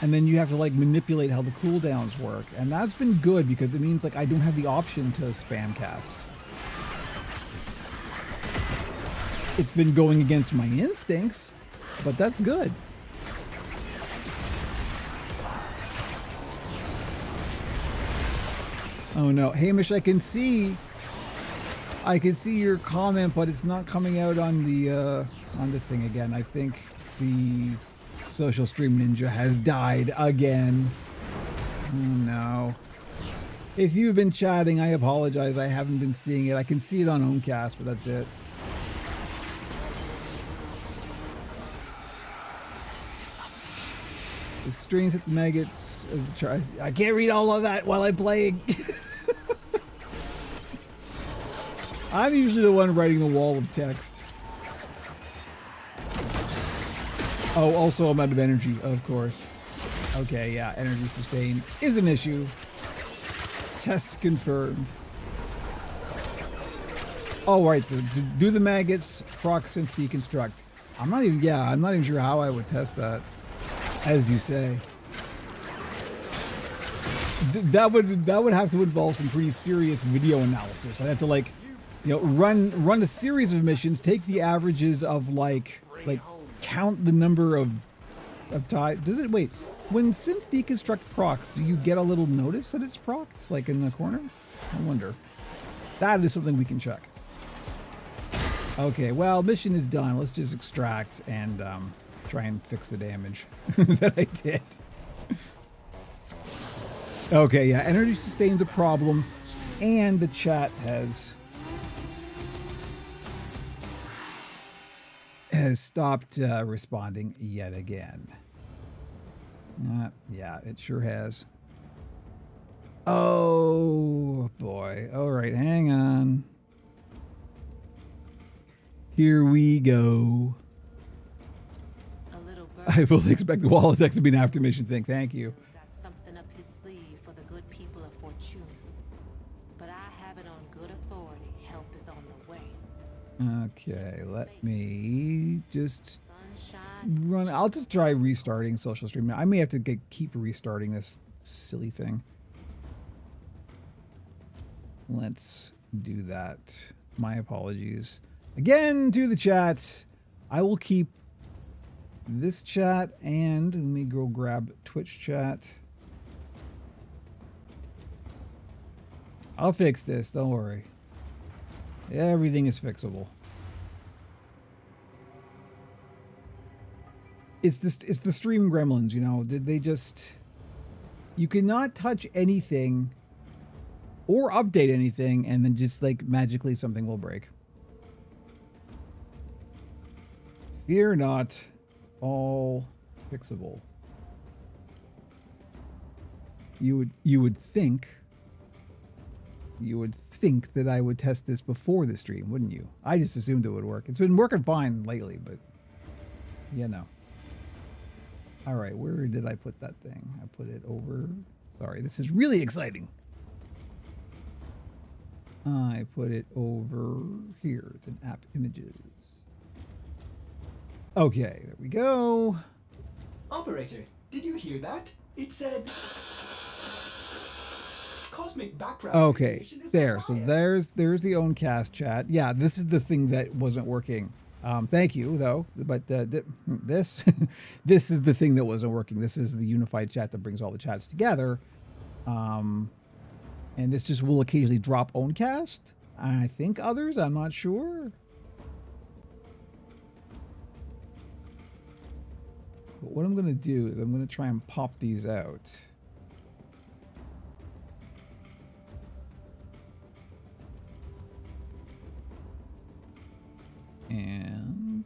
And then you have to like manipulate how the cooldowns work. And that's been good because it means like I don't have the option to spam cast. It's been going against my instincts, but that's good. Oh no, Hamish, I can see your comment, but it's not coming out on the thing again. I think the Social Stream Ninja has died again. Oh no. If you've been chatting, I apologize. I haven't been seeing it. I can see it on Homecast, but that's it. The strings hit the maggots. I can't read all of that while I'm playing. I'm usually the one writing the wall of text. Oh, also I'm out of energy, of course. Okay, yeah, energy sustain is an issue. Test confirmed. Oh, right, do the maggots, proc synth deconstruct. I'm not even sure how I would test that, as you say. That would have to involve some pretty serious video analysis. I'd have to like, you know, run a series of missions, take the averages of like count the number of time. Does it wait? When synth deconstruct procs, do you get a little notice that it's procs, like in the corner? I wonder. That is something we can check. Okay, well, mission is done. Let's just extract and try and fix the damage that I did. Okay, yeah, energy sustain's a problem, and the chat has stopped responding yet again. Yeah, it sure has. Oh boy. All right, hang on. Here we go. A little bird I fully expect the wall of text to be an after mission thing. Thank you. got something up his sleeve for the good people of Fortuna. But I have it on good authority. Help is on the way. Okay, let me just... Sunshine run. I'll just try restarting social streaming. I may have to keep restarting this silly thing. Let's do that. My apologies again to the chat. I will keep this chat and let me go grab Twitch chat. I'll fix this. Don't worry. Everything is fixable. It's the stream gremlins, you know. Did they just... You cannot touch anything or update anything and then just like magically something will break. Fear not. It's all fixable. You would think that I would test this before the stream, wouldn't you? I just assumed it would work. It's been working fine lately, but you know. All right, where did I put that thing? I put it over. Sorry, this is really exciting. I put it over here. It's in app images. Okay, there we go. Operator, did you hear that? It said cosmic background. Okay, radiation is there. So biased. there's the Owncast chat. Yeah, this is the thing that wasn't working. Thank you though, but this this is the thing that wasn't working. This is the unified chat that brings all the chats together. And this just will occasionally drop Owncast. I think others, I'm not sure. But what I'm going to do is I'm going to try and pop these out. And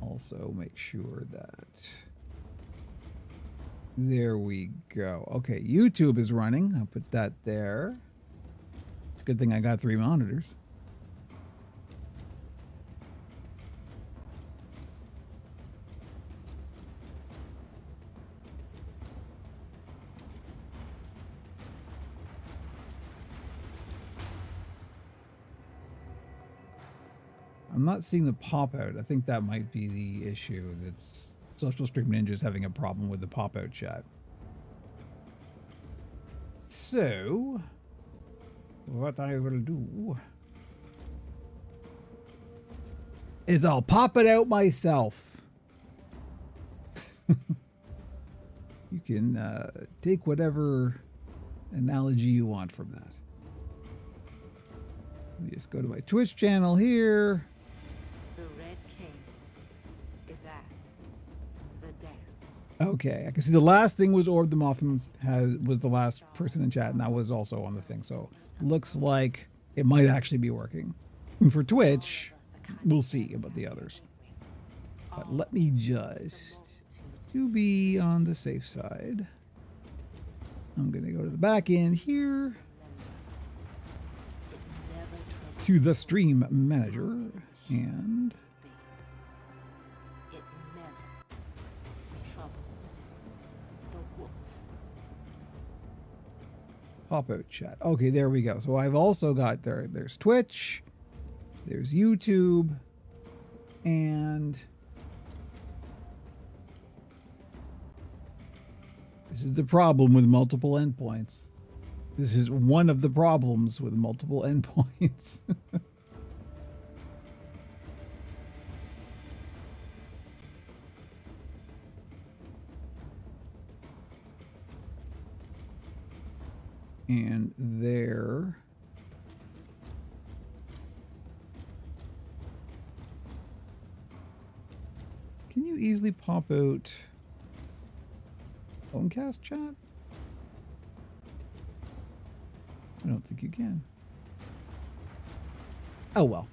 also make sure that there we go. Okay, YouTube is running. I'll put that there. It's a good thing I got 3 monitors. I'm not seeing the pop out. I think that might be the issue. That's Social Stream Ninja's having a problem with the pop out chat. So, what I will do is I'll pop it out myself. You can take whatever analogy you want from that. Let me just go to my Twitch channel here. The Red King is at the dance. Okay, I can see the last thing was Orb the Mothman was the last person in chat, and that was also on the thing. So looks like it might actually be working. And for Twitch, we'll see about the others. But let me just, to be on the safe side, I'm gonna go to the back end here, to the stream manager, and It never troubles the wolf. pop out chat. Okay, there we go. So I've also got there's Twitch, there's YouTube, and this is the problem with multiple endpoints. This is one of the problems with multiple endpoints. And there. Can you easily pop out Owncast chat? I don't think you can. Oh well.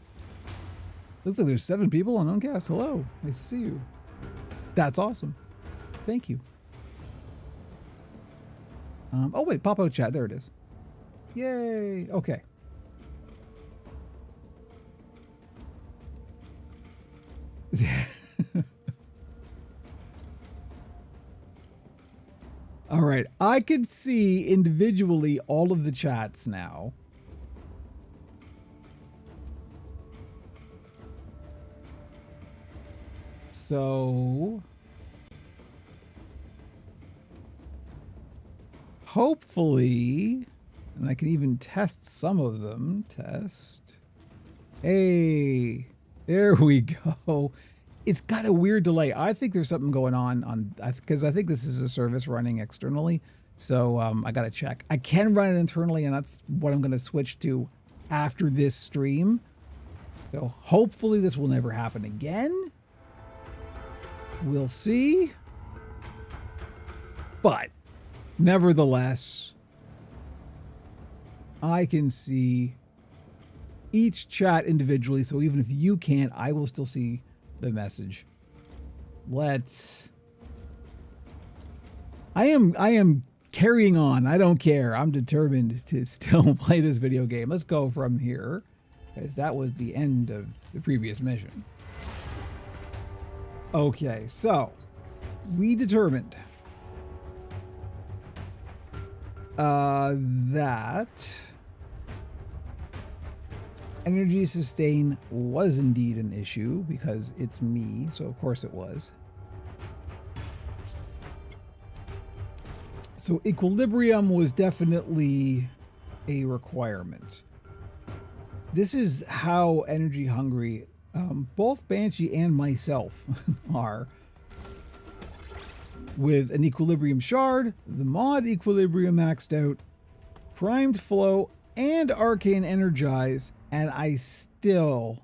Looks like there's 7 people on Owncast. Hello. Nice to see you. That's awesome. Thank you. Oh wait, pop out chat. There it is. Yay. Okay. All right. I could see individually all of the chats now. So hopefully, and I can even test some of them. Test. Hey, there we go. It's got a weird delay. I think there's something going on because I think this is a service running externally. So I got to check. I can run it internally, and that's what I'm going to switch to after this stream. So hopefully this will never happen again. We'll see. But nevertheless, I can see each chat individually. So even if you can't, I will still see the message. I am carrying on. I don't care. I'm determined to still play this video game. Let's go from here, because that was the end of the previous mission. Okay, so we determined that energy sustain was indeed an issue because it's me, so of course it was. So equilibrium was definitely a requirement. This is how energy hungry both Banshee and myself are. With an equilibrium shard, the mod equilibrium maxed out, primed flow, and arcane energize, and I still,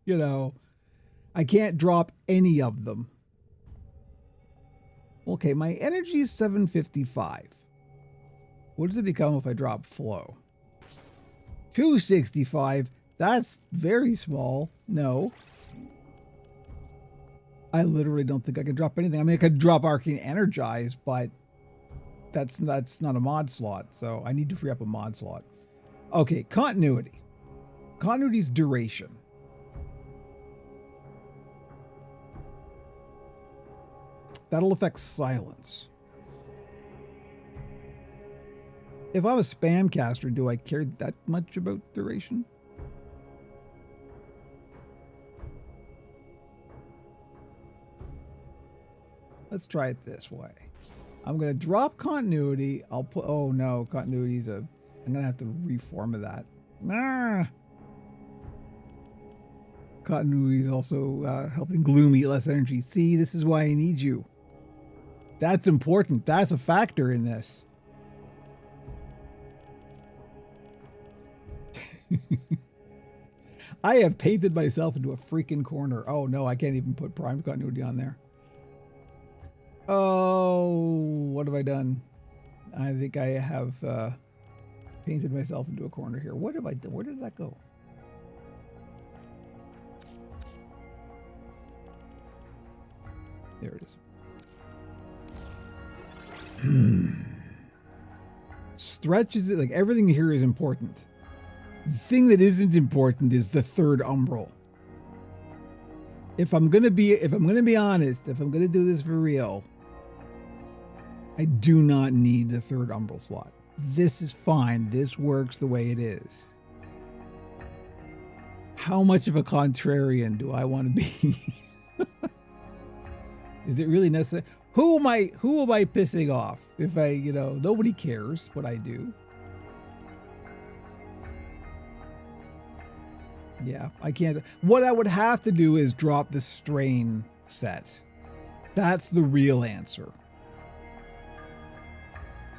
you know, I can't drop any of them. Okay, my energy is 755. What does it become if I drop flow? 265. That's very small. No. I literally don't think I could drop anything. I mean, I could drop arcane energize, but that's not a mod slot, so I need to free up a mod slot. Okay, continuity. Continuity's duration. That'll affect silence. If I'm a spam caster, do I care that much about duration? Let's try it this way. I'm going to drop continuity. I'll put, oh no, continuity's I'm going to have to reform of that. Ah. Continuity is also helping Gloom eat less energy. See, this is why I need you. That's important. That's a factor in this. I have painted myself into a freaking corner. Oh no, I can't even put prime continuity on there. Oh, what have I done? I think I have painted myself into a corner here. What have I done? Where did that go? There it is. Stretches it, like everything here is important. The thing that isn't important is the third umbral. If I'm gonna be honest, if I'm gonna do this for real, I do not need the third umbral slot. This is fine. This works the way it is. How much of a contrarian do I want to be? Is it really necessary? Who am I pissing off? If nobody cares what I do. Yeah, I can't. What I would have to do is drop the strain set. That's the real answer.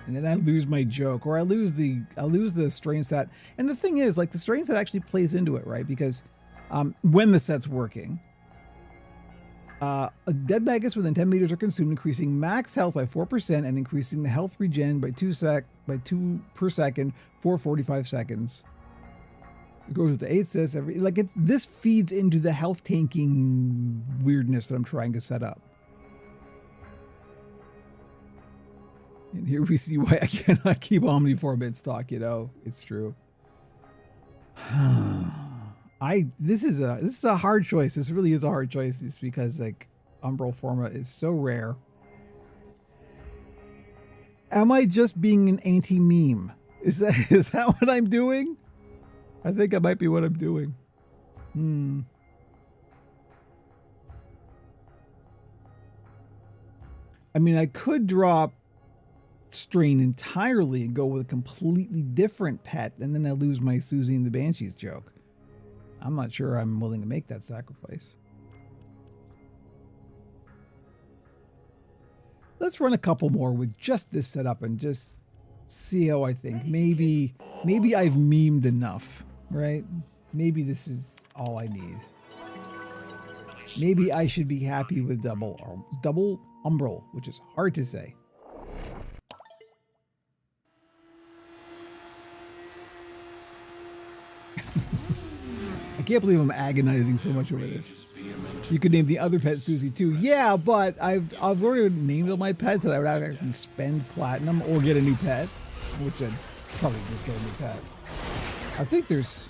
And then I lose my joke, or I lose the strain set. And the thing is, like, the strain set actually plays into it, right? Because when the set's working, dead maggots within 10 meters are consumed, increasing max health by 4% and increasing the health regen by 2 per second for 45 seconds. It goes with the 8 sis this feeds into the health tanking weirdness that I'm trying to set up. And here we see why I cannot keep Omniform in stock, it's true. This is a hard choice. This really is a hard choice. It's because like Umbral Forma is so rare. Am I just being an anti-meme? Is that what I'm doing? I think that might be what I'm doing. I mean, I could drop Strain entirely and go with a completely different pet, and then I lose my Susie and the Banshees joke. I'm not sure I'm willing to make that sacrifice. Let's run a couple more with just this setup and just see how I think. Maybe I've memed enough, right? Maybe this is all I need. Maybe I should be happy with double umbral, which is hard to say. I can't believe I'm agonizing so much over this. You could name the other pet Susie too. Yeah, but I've already named all my pets that I would actually spend platinum or get a new pet, which I'd probably just get a new pet. I think there's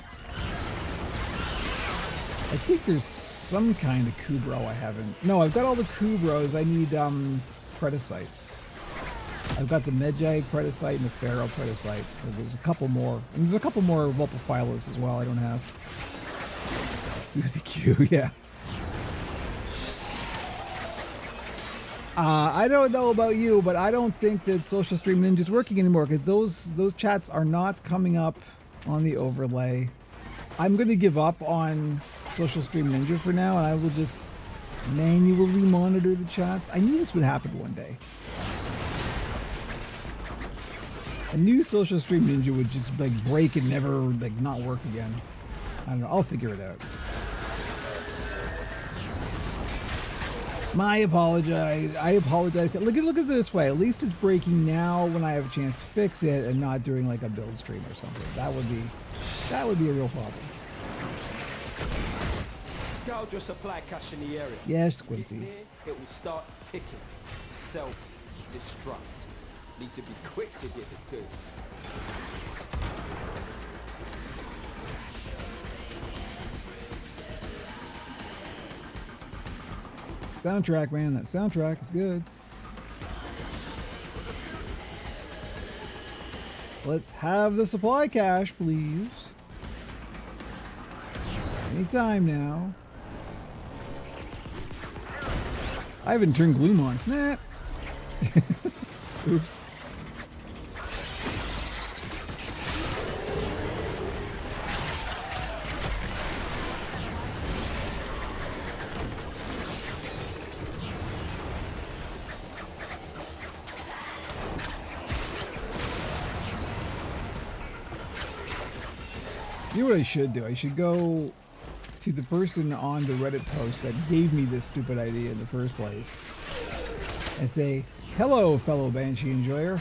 some kind of Kubro I haven't. No, I've got all the Kubros. I need Predicites. I've got the Medjay Predicite and the Pharaoh Predicite. There's a couple more. And there's a couple more Vulpaphylos as well I don't have. Susie Q, yeah. I don't know about you, but I don't think that Social Stream Ninja is working anymore because those chats are not coming up on the overlay. I'm going to give up on Social Stream Ninja for now, and I will just manually monitor the chats. I knew this would happen one day. A new Social Stream Ninja would just like break and never like not work again. I don't know. I'll figure it out. I apologize. Look at it this way. At least it's breaking now when I have a chance to fix it and not during like a build stream or something. That would be a real problem. Scout your supply cache in the area. Yes, Get Quincy. near, it will start ticking. Self-destruct. Need to be quick to get the goods. Soundtrack, man. That soundtrack is good. Let's have the supply cache, please. Anytime now. I haven't turned Gloom on. Nah. Oops. You know what I should do? I should go to the person on the Reddit post that gave me this stupid idea in the first place and say, "Hello, fellow Banshee enjoyer.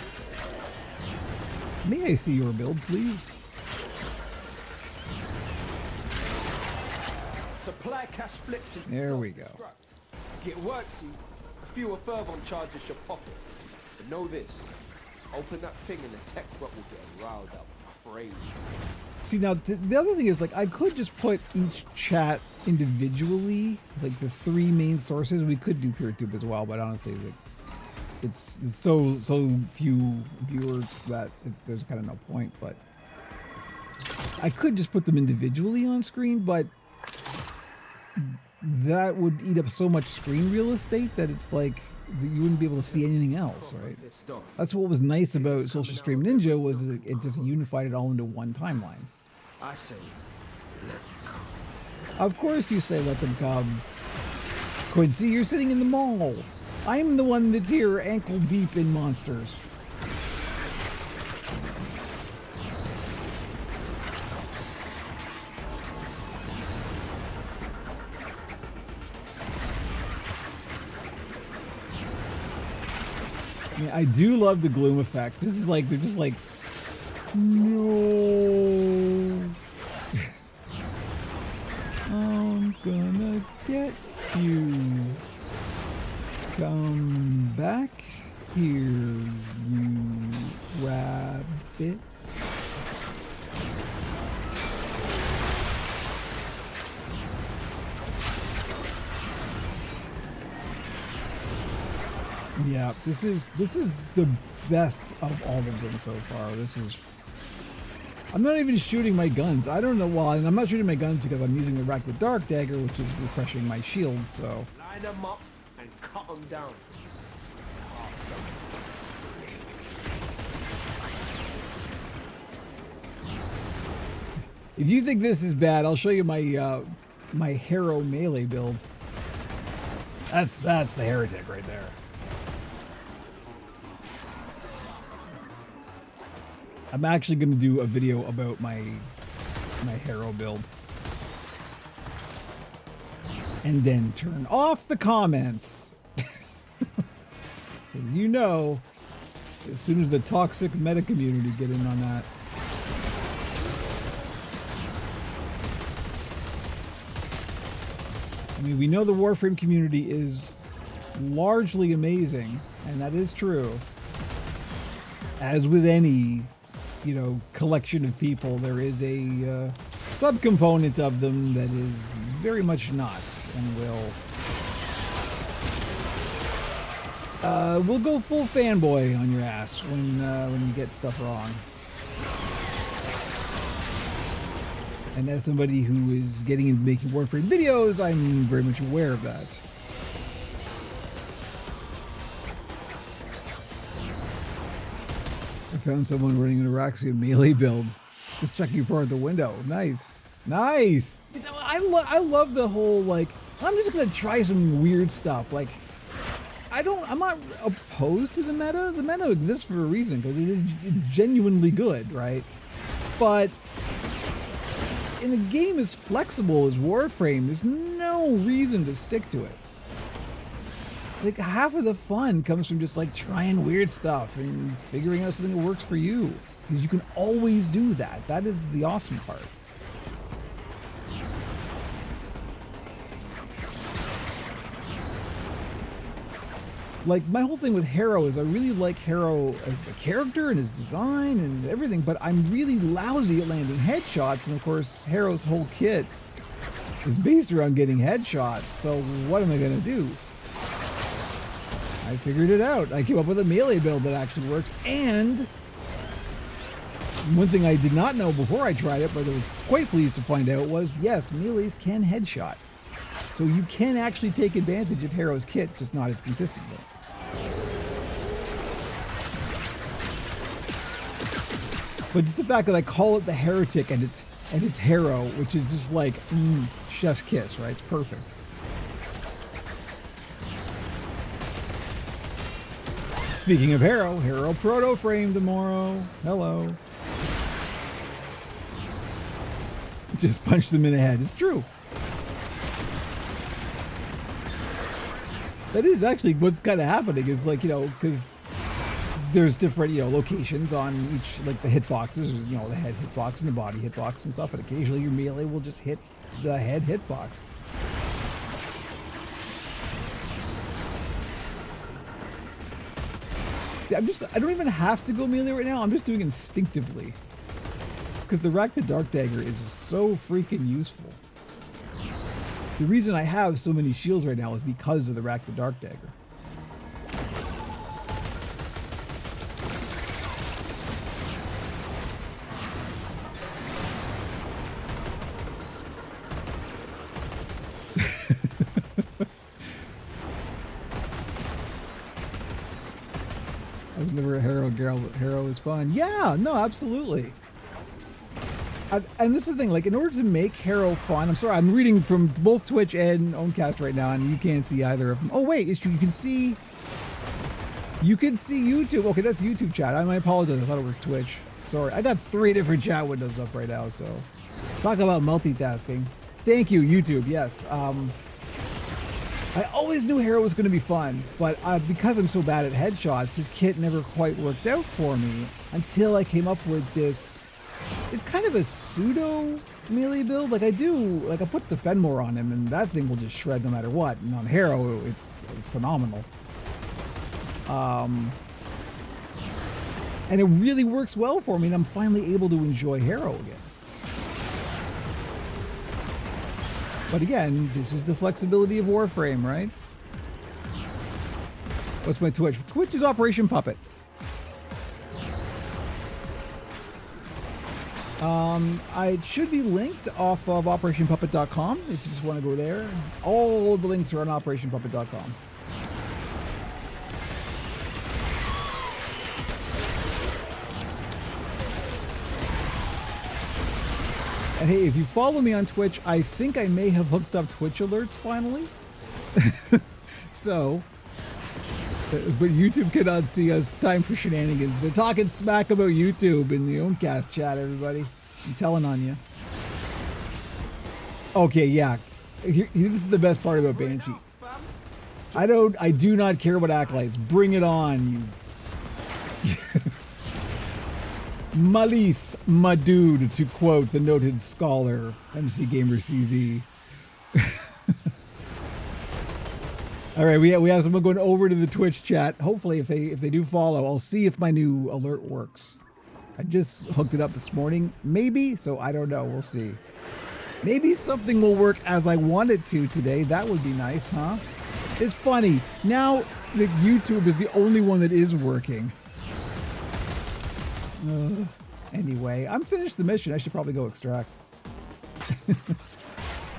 May I see your build, please?" Supply cache flipped into There we go. self-destruct. Get worksy, a fewer fervor charges your pocket. But know this, open that thing and the tech rot will get riled up crazy. See, now, the other thing is, like, I could just put each chat individually, like the three main sources. We could do PeerTube as well, but honestly, like, it's so few viewers that there's kind of no point. But I could just put them individually on screen, but that would eat up so much screen real estate that it's like you wouldn't be able to see anything else, right? That's what was nice about Social Stream Ninja was that it just unified it all into one timeline. I say, let them come. Of course you say let them come. Quincy, you're sitting in the mall. I'm the one that's here ankle deep in monsters. I mean, I do love the gloom effect. This is like, they're just like, no. I'm gonna get you. Come back here, you rabbit. Yeah, this is the best of all of them so far. This is. I'm not even shooting my guns. I don't know why. And I'm not shooting my guns because I'm using the Rack with Dark Dagger, which is refreshing my shields. So. Line them up and cut them down. If you think this is bad, I'll show you my my Harrow melee build. That's the heretic right there. I'm actually going to do a video about my Harrow build. And then turn off the comments. As you know, as soon as the toxic meta community get in on that. I mean, we know the Warframe community is largely amazing, and that is true. As with any, you know, collection of people, there is a subcomponent of them that is very much not, and will go full fanboy on your ass when you get stuff wrong. And as somebody who is getting into making Warframe videos, I'm very much aware of that. I found someone running an Araxia melee build. Just checking for out the window. Nice. Nice! You know, I love the whole, like, I'm just gonna try some weird stuff. Like, I'm not opposed to the meta. The meta exists for a reason, because it is genuinely good, right? But in a game as flexible as Warframe, there's no reason to stick to it. Like, half of the fun comes from just, like, trying weird stuff and figuring out something that works for you. Because you can always do that. That is the awesome part. Like, my whole thing with Harrow is I really like Harrow as a character and his design and everything, but I'm really lousy at landing headshots, and of course, Harrow's whole kit is based around getting headshots, so what am I gonna do? I figured it out. I came up with a melee build that actually works, and one thing I did not know before I tried it, but I was quite pleased to find out, was yes, melees can headshot. So you can actually take advantage of Harrow's kit, just not as consistently. But just the fact that I call it the Heretic and it's Harrow, which is just like chef's kiss, right? It's perfect. Speaking of Harrow proto frame tomorrow. Hello. Just punch them in the head. It's true. That is actually what's kind of happening, is like, you know, because there's different, you know, locations on each, like the hitboxes. There's, you know, the head hitbox and the body hitbox and stuff, and occasionally your melee will just hit the head hitbox. I don't even have to go melee right now. I'm just doing instinctively. Because the Rack the Dark Dagger is just so freaking useful. The reason I have so many shields right now is because of the Rack the Dark Dagger. I was never a Harrow girl, but Harrow is fun. Yeah, no, absolutely. And this is the thing, like, in order to make Harrow fun, I'm sorry, I'm reading from both Twitch and Owncast right now, and you can't see either of them. Oh, wait, it's true. You can see YouTube. Okay, that's YouTube chat. I apologize. I thought it was Twitch. Sorry. I got 3 different chat windows up right now, so talk about multitasking. Thank you, YouTube. Yes. I always knew Harrow was going to be fun, but because I'm so bad at headshots, his kit never quite worked out for me until I came up with this. It's kind of a pseudo melee build. Like, I put the Fenmore on him, and that thing will just shred no matter what. And on Harrow, it's phenomenal. And it really works well for me, and I'm finally able to enjoy Harrow again. But again, this is the flexibility of Warframe, right? What's my Twitch? Twitch is Operation Puppet. It should be linked off of OperationPuppet.com if you just want to go there. All of the links are on OperationPuppet.com. And hey, if you follow me on Twitch, I think I may have hooked up Twitch alerts finally. So, but YouTube cannot see us. Time for shenanigans. They're talking smack about YouTube in the Owncast chat, everybody. I'm telling on you. Okay, yeah. This is the best part about Banshee. I do not care about acolytes. Bring it on, you. Malice, my dude, to quote the noted scholar, MC Gamer CZ. All right, we have someone going over to the Twitch chat. Hopefully, if they do follow, I'll see if my new alert works. I just hooked it up this morning, maybe. So I don't know. We'll see. Maybe something will work as I want it to today. That would be nice, huh? It's funny now that YouTube is the only one that is working. Anyway, I'm finished the mission. I should probably go extract.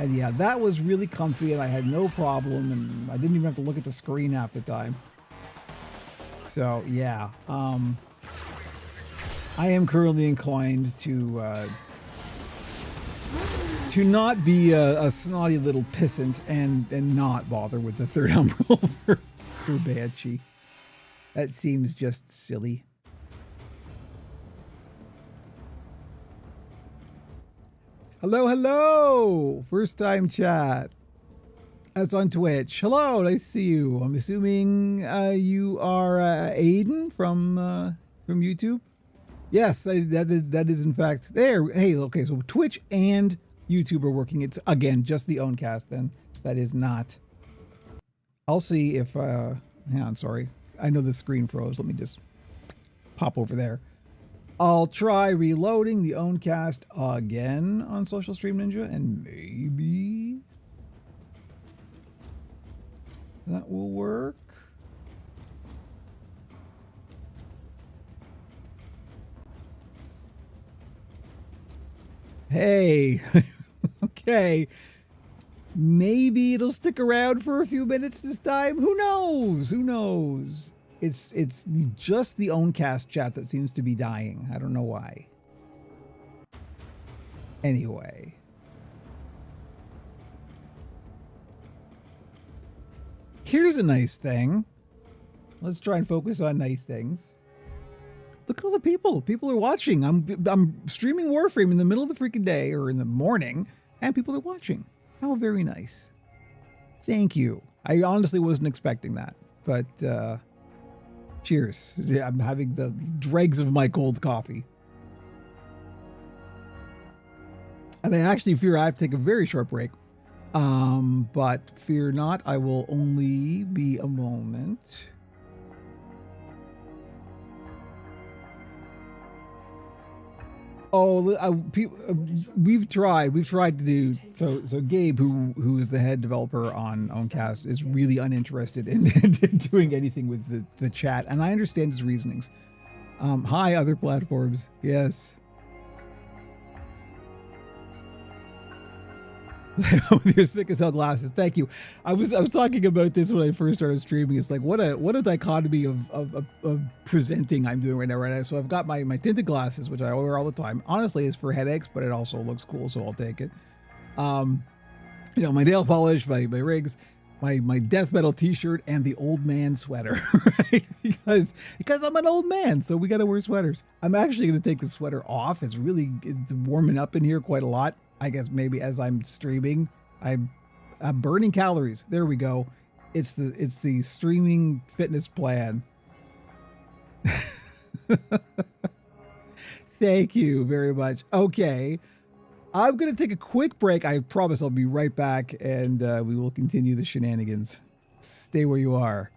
And yeah, that was really comfy and I had no problem and I didn't even have to look at the screen half the time. So yeah, I am currently inclined to not be a snotty little pissant and not bother with the third umbral for Banshee. That seems just silly. Hello, hello! First time chat. That's on Twitch. Hello, nice to see you. I'm assuming you are Aiden from YouTube. Yes, that is in fact there. Hey, okay, so Twitch and YouTube are working. It's again just the Owncast. Then that is not. I'll see if. Hang on, sorry. I know the screen froze. Let me just pop over there. I'll try reloading the Owncast again on Social Stream Ninja, and maybe that will work. Hey, okay. Maybe it'll stick around for a few minutes this time. Who knows? Who knows? It's just the Owncast chat that seems to be dying. I don't know why. Anyway. Here's a nice thing. Let's try and focus on nice things. Look at all the people. People are watching. I'm streaming Warframe in the middle of the freaking day or in the morning, and people are watching. How very nice. Thank you. I honestly wasn't expecting that, but cheers. Yeah, I'm having the dregs of my cold coffee. And I actually fear I have to take a very short break. But fear not, I will only be a moment. Oh, we've tried to do so. Gabe, who is the head developer on Owncast, is really uninterested in doing anything with the chat, and I understand his reasonings. Hi, other platforms. Yes. With your sick as hell glasses. Thank you. I was talking about this when I first started streaming. It's like what a dichotomy of presenting I'm doing right now. So I've got my tinted glasses, which I wear all the time. Honestly, it's for headaches, but it also looks cool, so I'll take it. My nail polish, my rigs, my death metal t-shirt, and the old man sweater, right? Because I'm an old man, so we gotta wear sweaters. I'm actually gonna take the sweater off. It's warming up in here quite a lot. I guess maybe as I'm streaming, I'm burning calories. There we go. It's the streaming fitness plan. Thank you very much. Okay. I'm going to take a quick break. I promise I'll be right back, and we will continue the shenanigans. Stay where you are.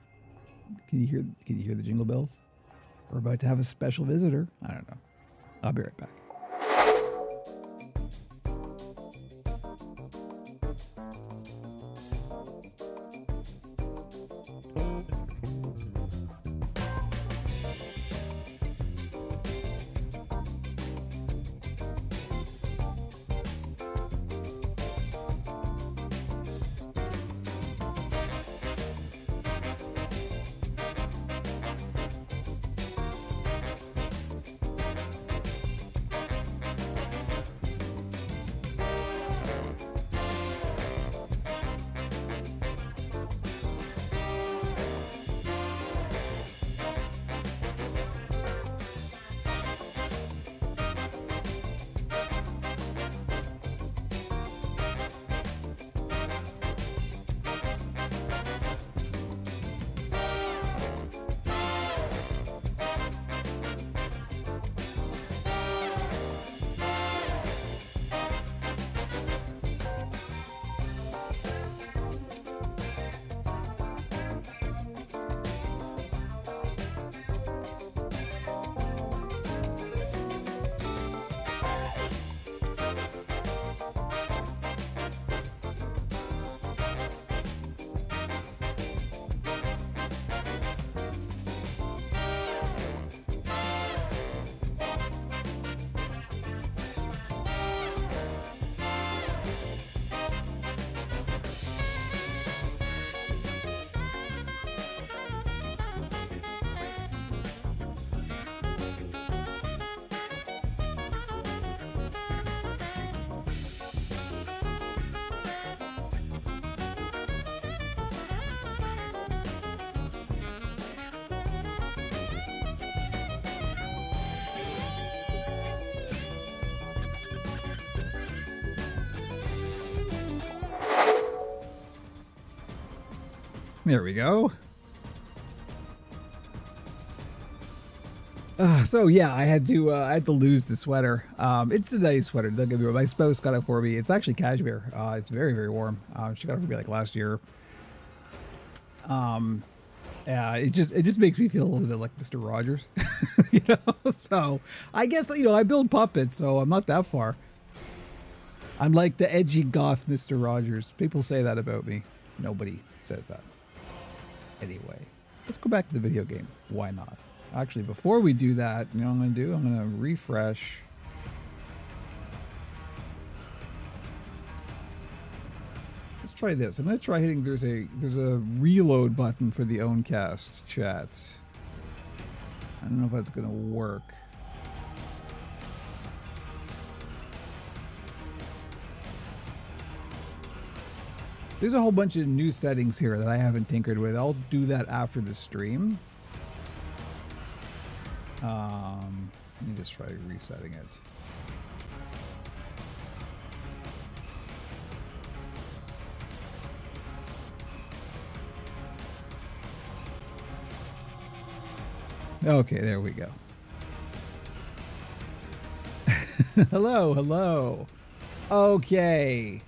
Can you hear the jingle bells? We're about to have a special visitor. I don't know. I'll be right back. There we go. So yeah, I had to lose the sweater. It's a nice sweater. Don't get me wrong. My spouse got it for me. It's actually cashmere. It's very, very warm. She got it for me like last year. Yeah, it just makes me feel a little bit like Mr. Rogers, you know. So I guess I build puppets, so I'm not that far. I'm like the edgy goth Mr. Rogers. People say that about me. Nobody says that. Anyway, let's go back to the video game. Why not? Actually, before we do that, you know what I'm going to do? I'm going to refresh. Let's try this. I'm going to try hitting, there's a reload button for the Owncast chat. I don't know if that's going to work. There's a whole bunch of new settings here that I haven't tinkered with. I'll do that after the stream. Let me just try resetting it. Okay, there we go. Hello, hello. Okay.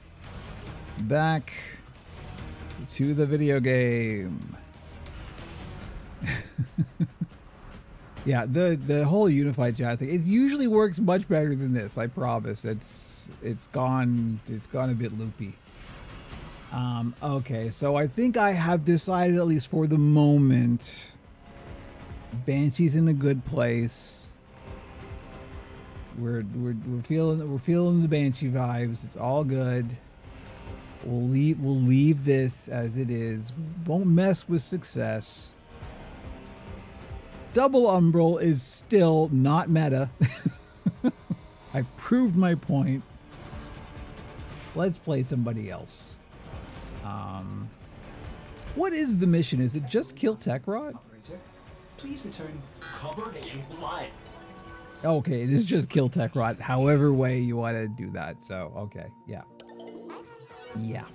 Back to the video game. Yeah, the whole unified chat thing, it usually works much better than this, I promise. It's gone a bit loopy. Okay, so I think I have decided, at least for the moment, Banshee's in a good place. We're feeling the Banshee vibes. It's all good. We'll leave this as it is. Won't mess with success. Double Umbral is still not meta. I've proved my point. Let's play somebody else. What is the mission? Is it just kill Techrot? Operator, please return covered in blood. Okay, it is just kill Techrot. However way you want to do that. So, okay, yeah. Yeah.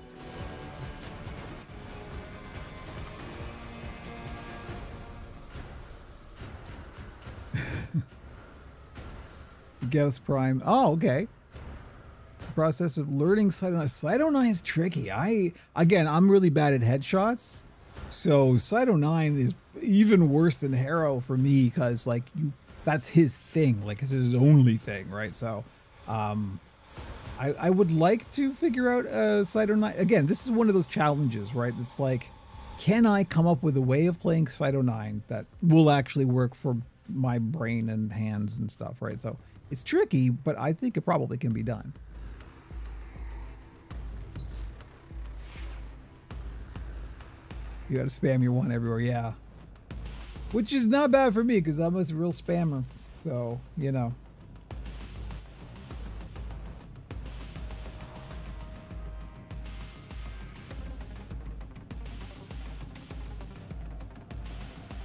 Gauss Prime. Oh, okay. Process of learning Cyto 9. Cyto 9 is tricky. I'm really bad at headshots. So Cyto 9 is even worse than Harrow for me because that's his thing. Like it's his only thing, right? So I would like to figure out Cyto 9. Again, this is one of those challenges, right? It's like, can I come up with a way of playing Cyto 9 that will actually work for my brain and hands and stuff, right? So it's tricky, but I think it probably can be done. You gotta spam your one everywhere, yeah. Which is not bad for me because I'm a real spammer. So, you know.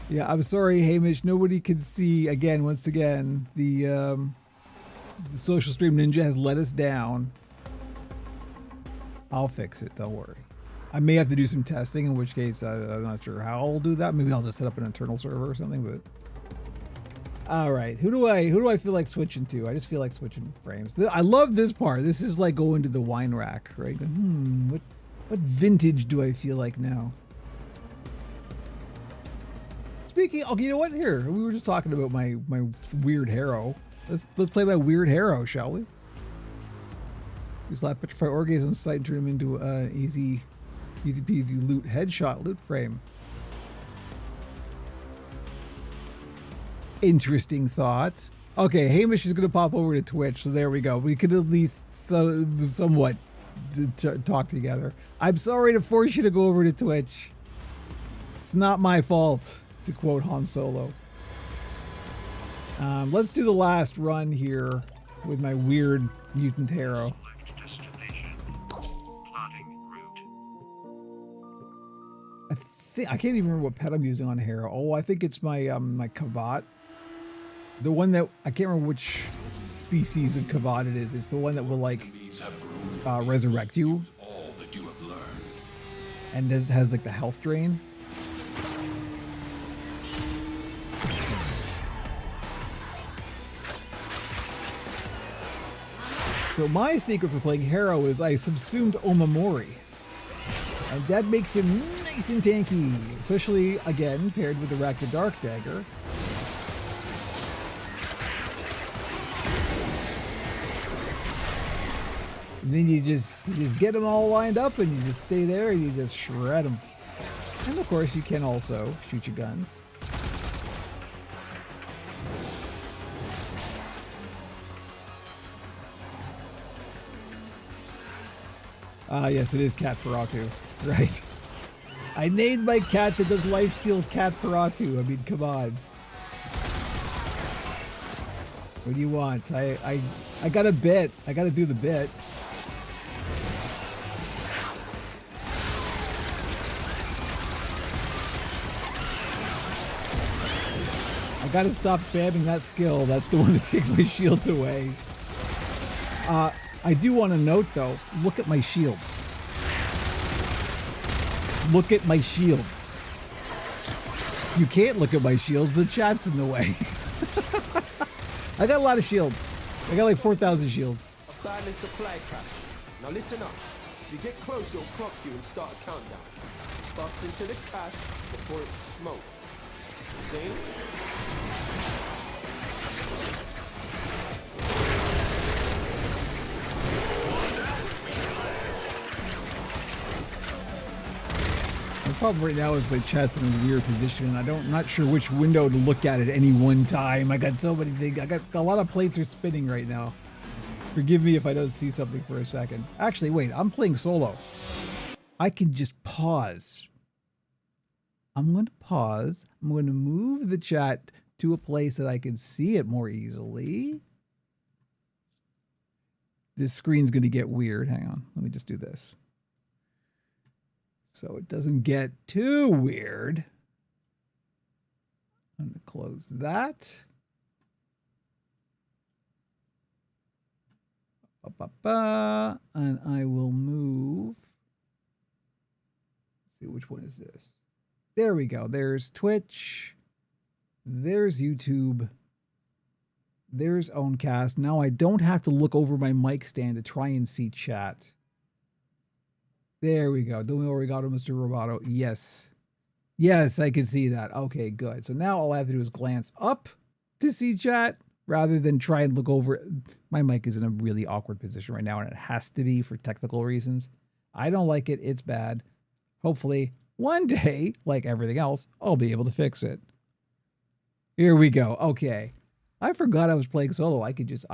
Yeah, I'm sorry, Hamish. Nobody can see, once again, the social stream ninja has let us down. I'll fix it, don't worry. I may have to do some testing, in which case I'm not sure how I'll do that. Maybe I'll just set up an internal server or something, but... All right, who do I feel like switching to? I just feel like switching frames. I love this part. This is like going to the wine rack, right? What vintage do I feel like now? Speaking, okay, you know what? Here, we were just talking about my weird Harrow. Let's play my weird Harrow, shall we? We slap Petrify Orgazm on site and turn him into an easy peasy loot headshot loot frame. Interesting thought. Okay, Hamish is going to pop over to Twitch, so there we go. We could at least somewhat talk together. I'm sorry to force you to go over to Twitch. It's not my fault, to quote Han Solo. Let's do the last run here with my weird mutant Harrow. I can't even remember what pet I'm using on Harrow. Oh, I think it's my my Kavat. The one that I can't remember which species of Kavat it is. It's the one that will like resurrect you. All that you have learned. And has like the health drain. So my secret for playing Harrow is I subsumed Omamori. And that makes him nice and tanky, especially, again, paired with the Rack the Dark Dagger. And then you just get them all lined up and you just stay there and you just shred them. And of course you can also shoot your guns. Yes, it is Cat Ferratu. Right. I named my cat that does lifesteal Cat Ferratu. I mean, come on. What do you want? I got a bit. I got to do the bit. I got to stop spamming that skill. That's the one that takes my shields away. I do want to note, though, look at my shields. Look at my shields. You can't look at my shields. The chat's in the way. I got a lot of shields. I got like 4,000 shields. Abandoned supply cache. Now listen up. If you get close, it'll clock you and start a countdown. Bust into the cache before it's smoked. See? The problem right now is the chat's in a weird position. I'm not sure which window to look at any one time. I got so many things. I got a lot of plates are spinning right now. Forgive me if I don't see something for a second. Actually, wait, I'm playing solo. I can just pause. I'm going to pause. I'm going to move the chat to a place that I can see it more easily. This screen's going to get weird. Hang on. Let me just do this. So it doesn't get too weird. I'm going to close that. And I will move. Let's see, which one is this? There we go. There's Twitch. There's YouTube. There's Owncast. Now I don't have to look over my mic stand to try and see chat. There we go. Doing Origato, Mr. Roboto. Yes. Yes, I can see that. Okay, good. So now all I have to do is glance up to see chat rather than try and look over. My mic is in a really awkward position right now, and it has to be for technical reasons. I don't like it. It's bad. Hopefully, one day, like everything else, I'll be able to fix it. Here we go. Okay. I forgot I was playing solo. I can just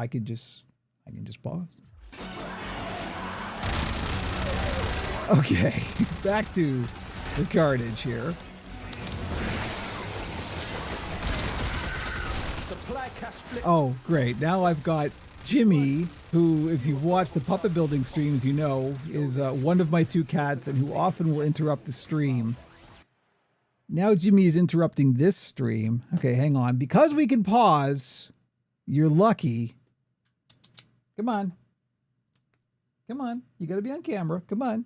pause. Okay, back to the carnage here. Supply cache split. Oh, great. Now I've got Jimmy, who, if you've watched the puppet building streams, you know, is one of my two cats and who often will interrupt the stream. Now Jimmy is interrupting this stream. Okay, hang on. Because we can pause, you're lucky. Come on. Come on. You got to be on camera. Come on.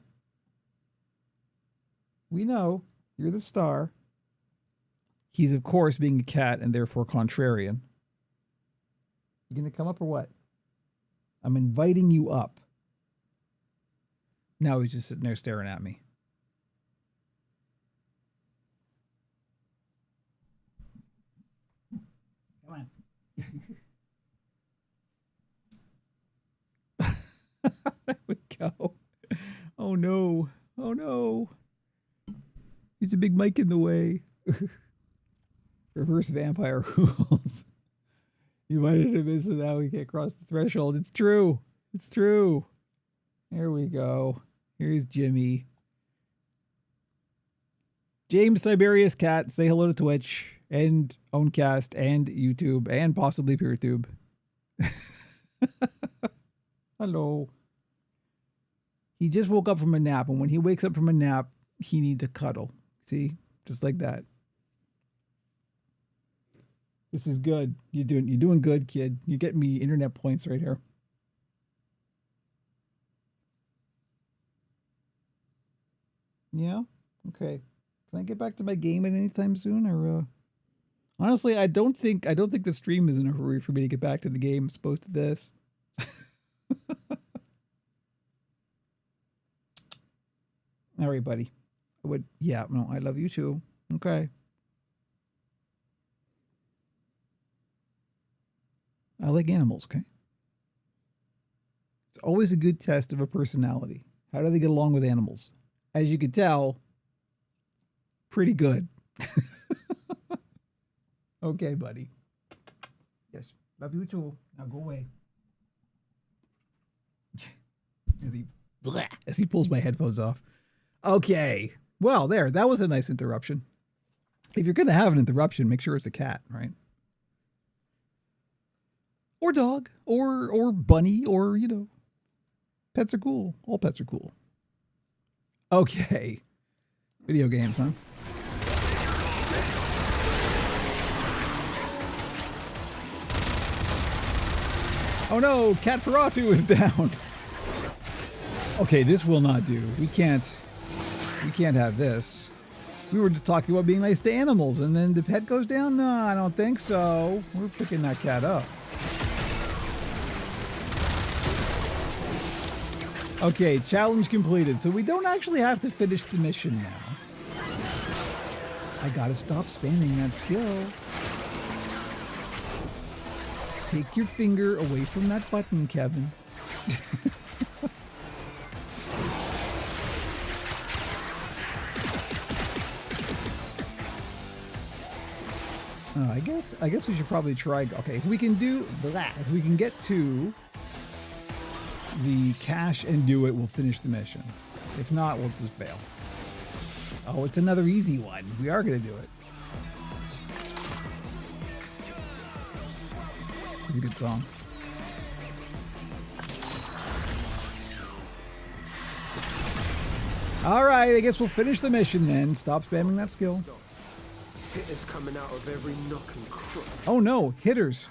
We know you're the star. He's, of course, being a cat and therefore contrarian. You going to come up or what? I'm inviting you up. Now he's just sitting there staring at me. Come on. There we go. Oh, no. Oh, no. There's a big mic in the way. Reverse vampire rules. You might have missed it now. We can't cross the threshold. It's true. It's true. There we go. Here's Jimmy. James Tiberius Cat, say hello to Twitch and Owncast and YouTube and possibly PeerTube. Hello. He just woke up from a nap, and when he wakes up from a nap, he needs a cuddle. See? Just like that. This is good. You're doing good, kid. You're getting me internet points right here. Yeah? Okay. Can I get back to my game at any time soon? Or honestly, I don't think the stream is in a hurry for me to get back to the game. I'm supposed to this. All right, buddy. Yeah, no, I love you too. Okay. I like animals, okay? It's always a good test of a personality. How do they get along with animals? As you can tell, pretty good. Okay, buddy. Yes, love you too. Now go away. As he pulls my headphones off. Okay. Well, there. That was a nice interruption. If you're going to have an interruption, make sure it's a cat, right? Or dog, or bunny, or, you know, pets are cool. All pets are cool. Okay. Video games, huh? Oh no, Cat Ferratu is down. Okay, this will not do. We can't have this. We were just talking about being nice to animals, and then the pet goes down? No, I don't think so. We're picking that cat up. Okay, challenge completed. So we don't actually have to finish the mission now. I gotta stop spamming that skill. Take your finger away from that button, Kevin. I guess we should probably try. Okay, if we can do that, if we can get to the cache and do it, we'll finish the mission. If not, we'll just bail. Oh, it's another easy one. We are going to do it. It's a good song. All right, I guess we'll finish the mission then. Stop spamming that skill. Hitters coming out of every nook and crook. Oh no, hitters.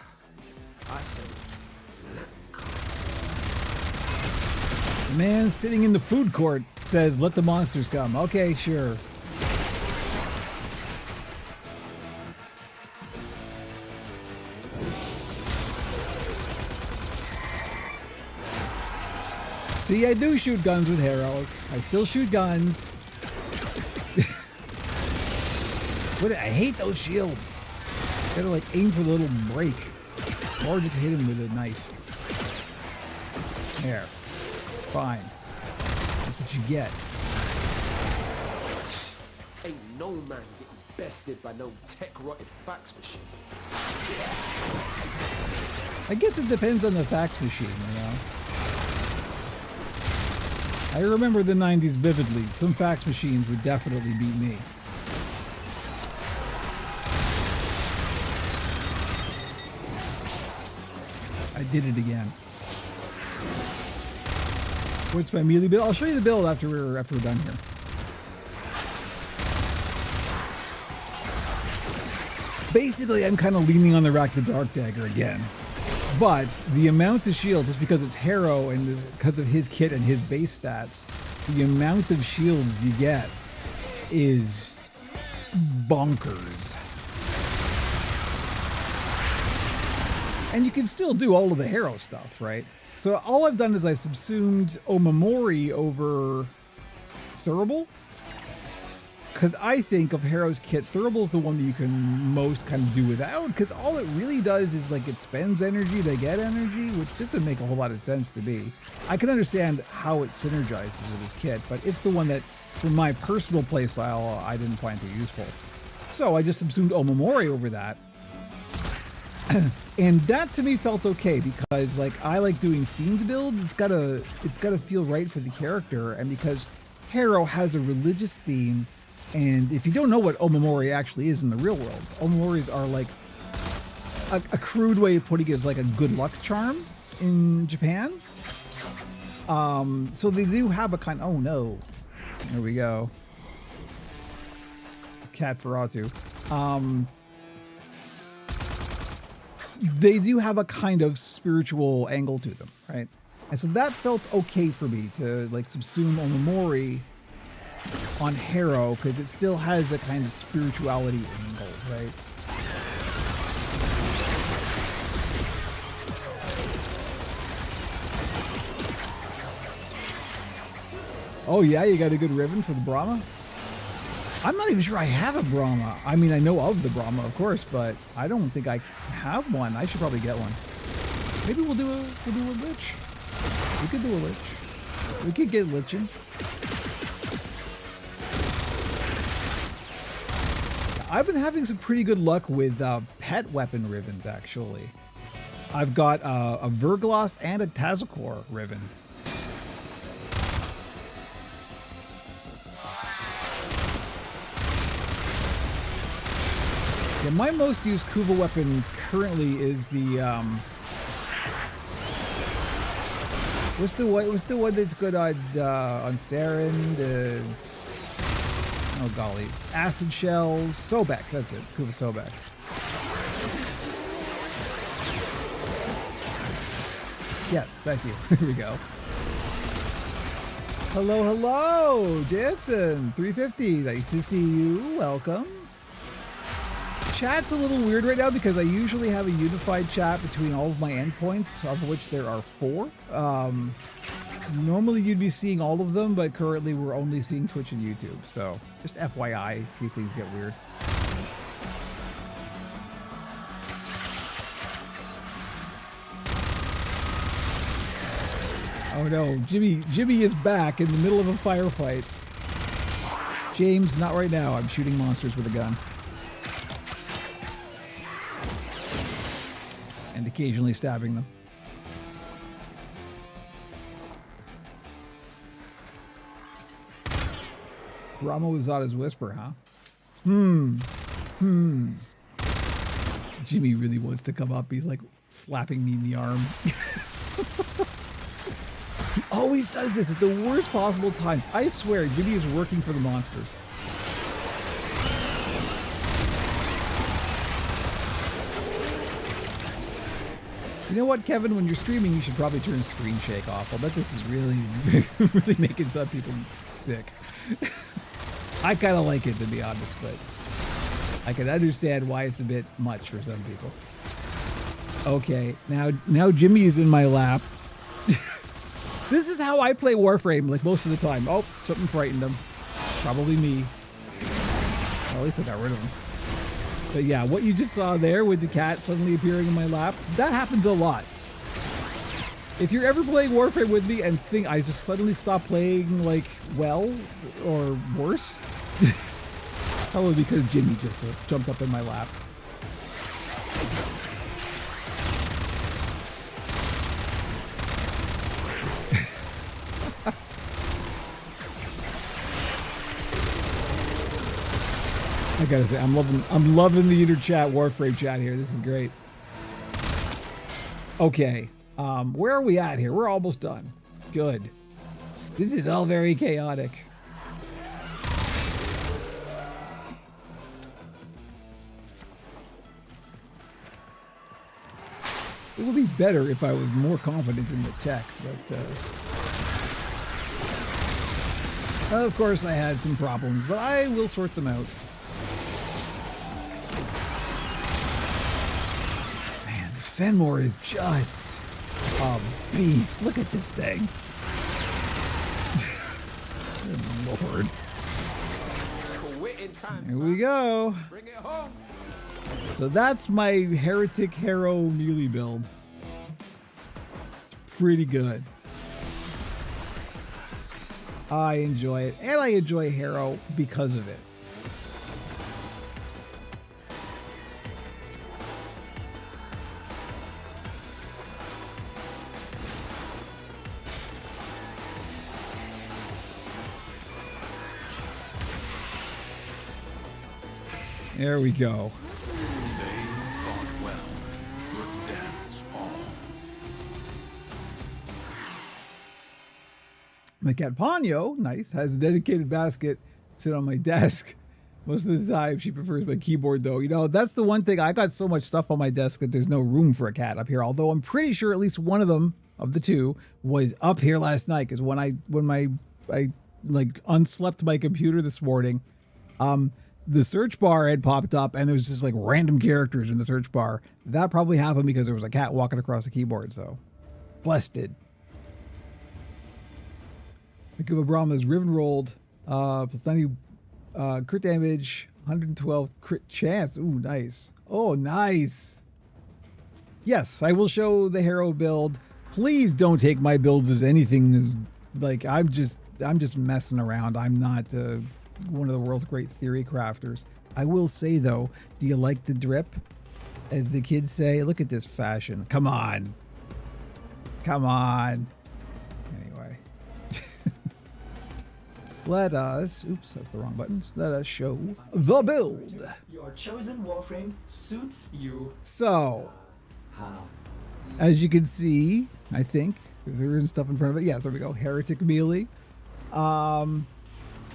I say, The man sitting in the food court says, let the monsters come. Okay, sure. See, I do shoot guns with Harrow. I still shoot guns. I hate those shields. Gotta like aim for the little break. Or just hit him with a knife. There. Fine. That's what you get. ain't no man getting bested by no tech-rotted fax machine. I guess it depends on the fax machine, you know? I remember the 90s vividly. Some fax machines would definitely beat me. I did it again. What's my melee build? I'll show you the build after we're done here. Basically, I'm kind of leaning on the Rack the Dark Dagger again. But the amount of shields, is because it's Harrow and because of his kit and his base stats, the amount of shields you get is bonkers. And you can still do all of the Harrow stuff, right? So all I've done is I subsumed Omamori over Thurible. Because I think of Harrow's kit, Thurible's the one that you can most kind of do without, because all it really does is like it spends energy to get energy, which doesn't make a whole lot of sense to me. I can understand how it synergizes with his kit, but it's the one that, for my personal playstyle, I didn't find too useful. So I just subsumed Omamori over that. And that to me felt okay, because like I like doing themed builds. It's gotta feel right for the character, and because Harrow has a religious theme. And if you don't know what Omamori actually is in the real world, Omamoris are like a crude way of putting it is like a good luck charm in Japan. So they do have a kind. Oh no, there we go. Cat Ferratu. They do have a kind of spiritual angle to them, right? And so that felt okay for me to like subsume Omamori on Harrow, because it still has a kind of spirituality angle, right? Oh yeah, you got a good ribbon for the Brahma? I'm not even sure I have a Brahma. I mean, I know of the Brahma, of course, but I don't think I have one. I should probably get one. Maybe we'll do a lich. We could do a lich. We could get liching. I've been having some pretty good luck with pet weapon ribbons, actually. I've got a Verglas and a Tazakor ribbon. Yeah, my most used Kuva weapon currently is the what's the one that's good on Saren? Oh golly, acid shells, Sobek. That's it, Kuva Sobek. Yes, thank you. Here we go. Hello, hello, Jansen, 350. Nice to see you. Welcome. Chat's a little weird right now because I usually have a unified chat between all of my endpoints, of which there are 4. Normally you'd be seeing all of them, but currently we're only seeing Twitch and YouTube. So just FYI, in case things get weird. Oh no, Jimmy is back in the middle of a firefight. James, not right now. I'm shooting monsters with a gun. And occasionally stabbing them. Rama Wazada's whisper, huh? Jimmy really wants to come up. He's like slapping me in the arm. He always does this at the worst possible times. I swear, Jimmy is working for the monsters. You know what, Kevin? When you're streaming, you should probably turn screen shake off. I'll bet this is really, really making some people sick. I kind of like it, to be honest, but I can understand why it's a bit much for some people. Okay, now Jimmy is in my lap. This is how I play Warframe, like most of the time. Oh, something frightened him. Probably me. Well, at least I got rid of him. But yeah, what you just saw there with the cat suddenly appearing in my lap, that happens a lot. If you're ever playing Warframe with me and think I just suddenly stop playing, like, well, or worse, probably because Jimmy just jumped up in my lap. I gotta say, I'm loving the inner chat, Warframe chat here. This is great. Okay, where are we at here? We're almost done. Good. This is all very chaotic. It would be better if I was more confident in the tech, but of course I had some problems, but I will sort them out. Man, Fenmore is just a beast. Look at this thing. Good Lord. Here we go. Bring it home. So that's my Heretic Hero melee build. It's pretty good. I enjoy it, and I enjoy Hero because of it. There we go. They fought well. Good dance all. My cat Ponyo, nice, has a dedicated basket sit on my desk. Most of the time, she prefers my keyboard, though. You know, that's the one thing. I got so much stuff on my desk that there's no room for a cat up here. Although I'm pretty sure at least one of them, of the two, was up here last night. Because when I like unslept my computer this morning, the search bar had popped up and there was just like random characters in the search bar. That probably happened because there was a cat walking across the keyboard. So, busted. The Kuva Brahma is Riven rolled, plus 90 crit damage, 112 crit chance. Ooh, nice. Oh, nice. Yes, I will show the hero build. Please don't take my builds as anything as like I'm just messing around. I'm not one of the world's great theory crafters. I will say though, do you like the drip? As the kids say, look at this fashion. Come on. Come on. Anyway. Let us, oops, that's the wrong button. Let us show the build. Your chosen Warframe suits you. So, How? as you can see, I think, there is stuff in front of it. Yeah, there we go. Heretic melee.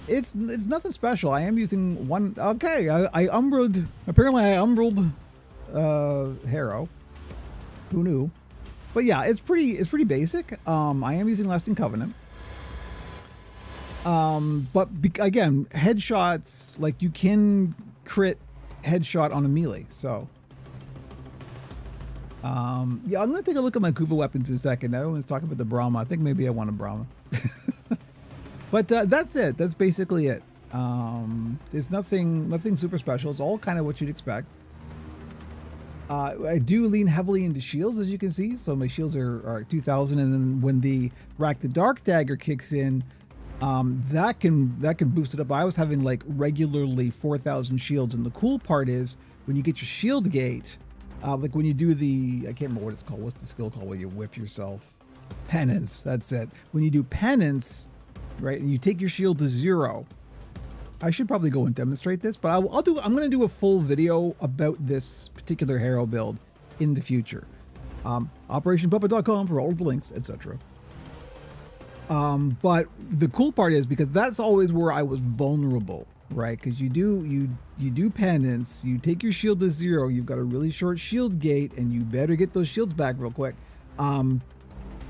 It's nothing special. I am using one. Okay, I umbrelled. Apparently, I umbrelled Harrow. Who knew? But yeah, it's pretty basic. I am using Lasting Covenant. But again, headshots, like you can crit headshot on a melee. So, yeah, I'm gonna take a look at my Kuva weapons in a second. Everyone's talking about the Brahma. I think maybe I want a Brahma. But that's it. That's basically it. There's nothing super special. It's all kind of what you'd expect. I do lean heavily into shields, as you can see. So my shields are 2,000, and then when the Rack the Dark Dagger kicks in, that can boost it up. I was having like regularly 4,000 shields, and the cool part is when you get your shield gate, like when you do the, I can't remember what it's called. What's the skill called where you whip yourself? Penance. That's it. When you do penance, right, and you take your shield to 0. I should probably go and demonstrate this, but I'm going to do a full video about this particular hero build in the future. OperationPuppet.com for all the links, etc. But the cool part is because that's always where I was vulnerable, right? Because you do penance, you take your shield to 0, you've got a really short shield gate, and you better get those shields back real quick.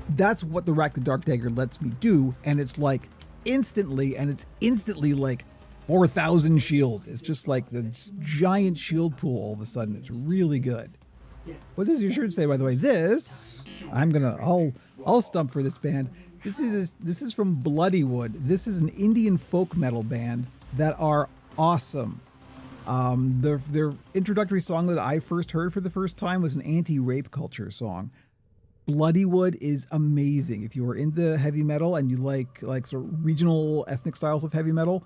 That's what the Rack the Dark Dagger lets me do, and it's like instantly like 4,000 shields. It's just like the giant shield pool all of a sudden. It's really good. What does your shirt say, by the way? This, I'll stump for this band. This is from Bloodywood. This is an Indian folk metal band that are awesome. Their introductory song that I first heard for the first time was an anti-rape culture song. Bloodywood is amazing. If you are into heavy metal and you like sort of regional ethnic styles of heavy metal,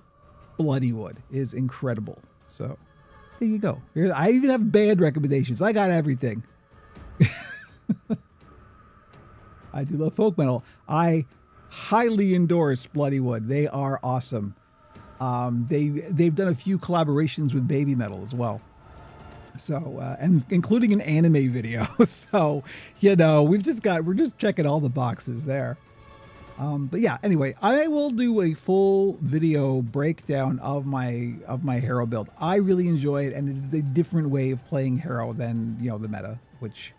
Bloodywood is incredible. So there you go. I even have band recommendations. I got everything. I do love folk metal. I highly endorse Bloodywood. They are awesome. They've done a few collaborations with Baby Metal as well. So, and including an anime video. So, we're just checking all the boxes there. But yeah, anyway, I will do a full video breakdown of my hero build. I really enjoy it, and it is a different way of playing hero than, the meta, which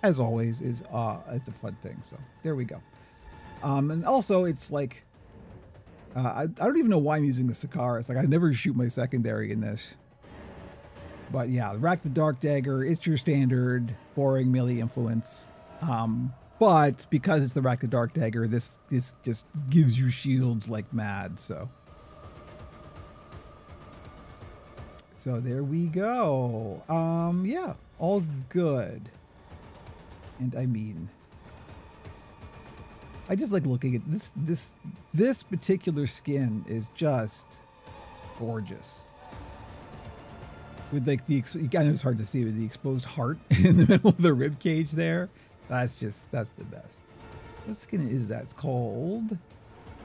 as always is it's a fun thing. So there we go. And also it's like, I don't even know why I'm using the Sakara. It's like I never shoot my secondary in this. But yeah, Rack the Dark Dagger, it's your standard boring melee influence. But because it's the Rack the Dark Dagger, this just gives you shields like mad. So there we go. Yeah, all good. And I mean, I just like looking at this particular skin is just gorgeous. With like I know it's hard to see, with the exposed heart in the middle of the rib cage there. That's the best. What skin is that? It's called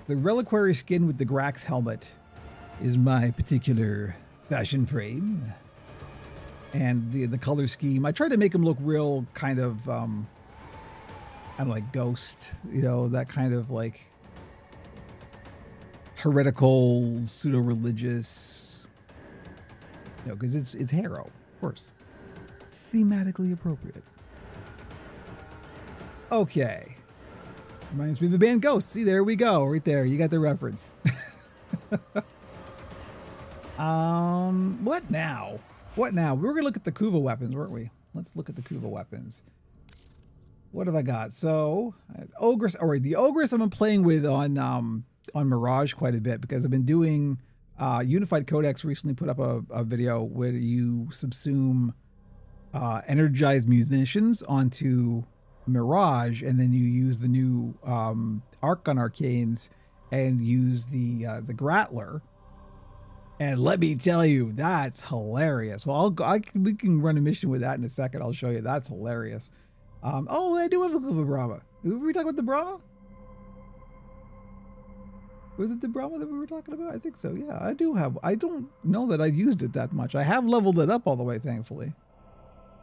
the Reliquary skin with the Grax helmet is my particular fashion frame. And the color scheme, I tried to make them look real kind of, I don't know, like Ghost, that kind of like heretical, pseudo-religious, because it's Harrow, of course. Thematically appropriate. Okay. Reminds me of the band Ghost. See, there we go. Right there. You got the reference. What now? What now? We were going to look at the Kuva weapons, weren't we? Let's look at the Kuva weapons. What have I got? So, Ogress, or the Ogress I've been playing with on on Mirage quite a bit because I've been doing Unified Codex recently put up a video where you subsume energized munitions onto Mirage, and then you use the new arc gun arcanes and use the Grattler. And let me tell you, that's hilarious. Well, we can run a mission with that in a second. I'll show you. That's hilarious. Oh, I do have a Brahma. Were we talking about the Brahma? Was it the Brahma that we were talking about? I think so. Yeah, I do have. I don't know that I've used it that much. I have leveled it up all the way, thankfully.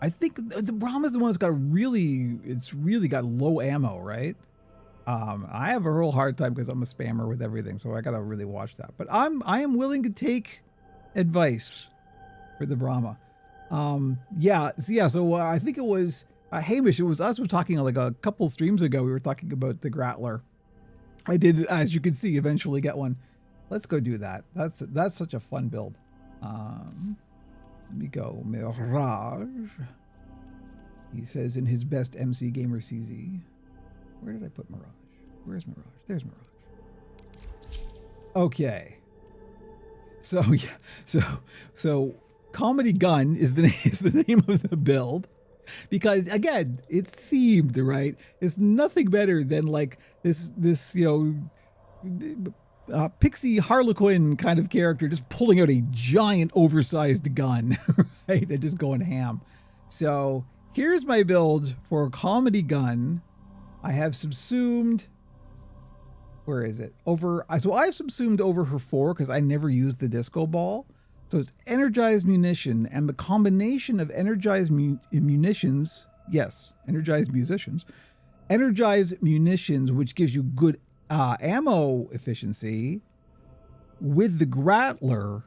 I think the Brahma's the one that's got it's really got low ammo, right? I have a real hard time because I'm a spammer with everything, so I gotta really watch that. But I am willing to take advice for the Brahma. So I think it was Hamish. It was us. We were talking like a couple streams ago. We were talking about the Grattler. I did, as you can see, eventually get one. Let's go do that. That's such a fun build. Let me go Mirage. He says in his best MC Gamer CZ. Where did I put Mirage? Where's Mirage? There's Mirage. Okay. So yeah, so Comedy Gun is the name of the build, because again, it's themed, right? It's nothing better than like this Pixie Harlequin kind of character just pulling out a giant oversized gun, right? And just going ham. So here's my build for Comedy Gun. I have subsumed, where is it? So I've subsumed over her 4 because I never used the disco ball. So it's energized munition, and the combination of energized munitions, yes, energized musicians, energized munitions, which gives you good ammo efficiency, with the Grattler,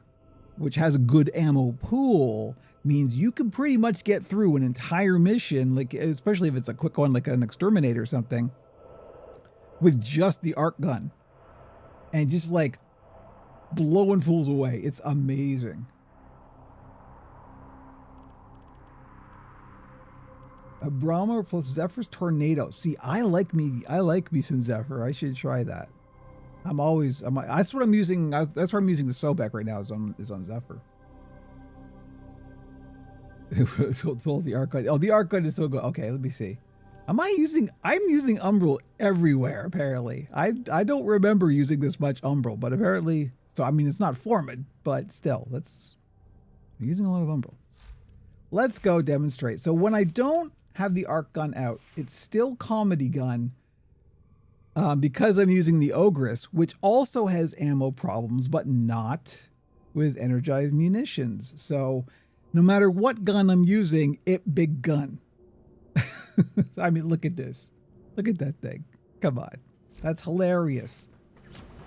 which has a good ammo pool, means you can pretty much get through an entire mission, like especially if it's a quick one like an exterminator or something, with just the arc gun and just like blowing fools away. It's amazing. A Brahma plus Zephyr's Tornado. See, I like me some Zephyr. I should try that. That's what I'm using. That's why I'm using the Sobek right now is on Zephyr. Pull the arc gun. Oh, the arc gun is so good. Okay, let me see. I'm using Umbral everywhere, apparently. I don't remember using this much Umbral, but apparently, so I mean, it's not Formid, but still, I'm using a lot of Umbral. Let's go demonstrate. So when I don't have the arc gun out, it's still Comedy Gun, because I'm using the Ogress, which also has ammo problems, but not with energized munitions. So no matter what gun I'm using, it big gun. I mean, look at this. Look at that thing. Come on. That's hilarious.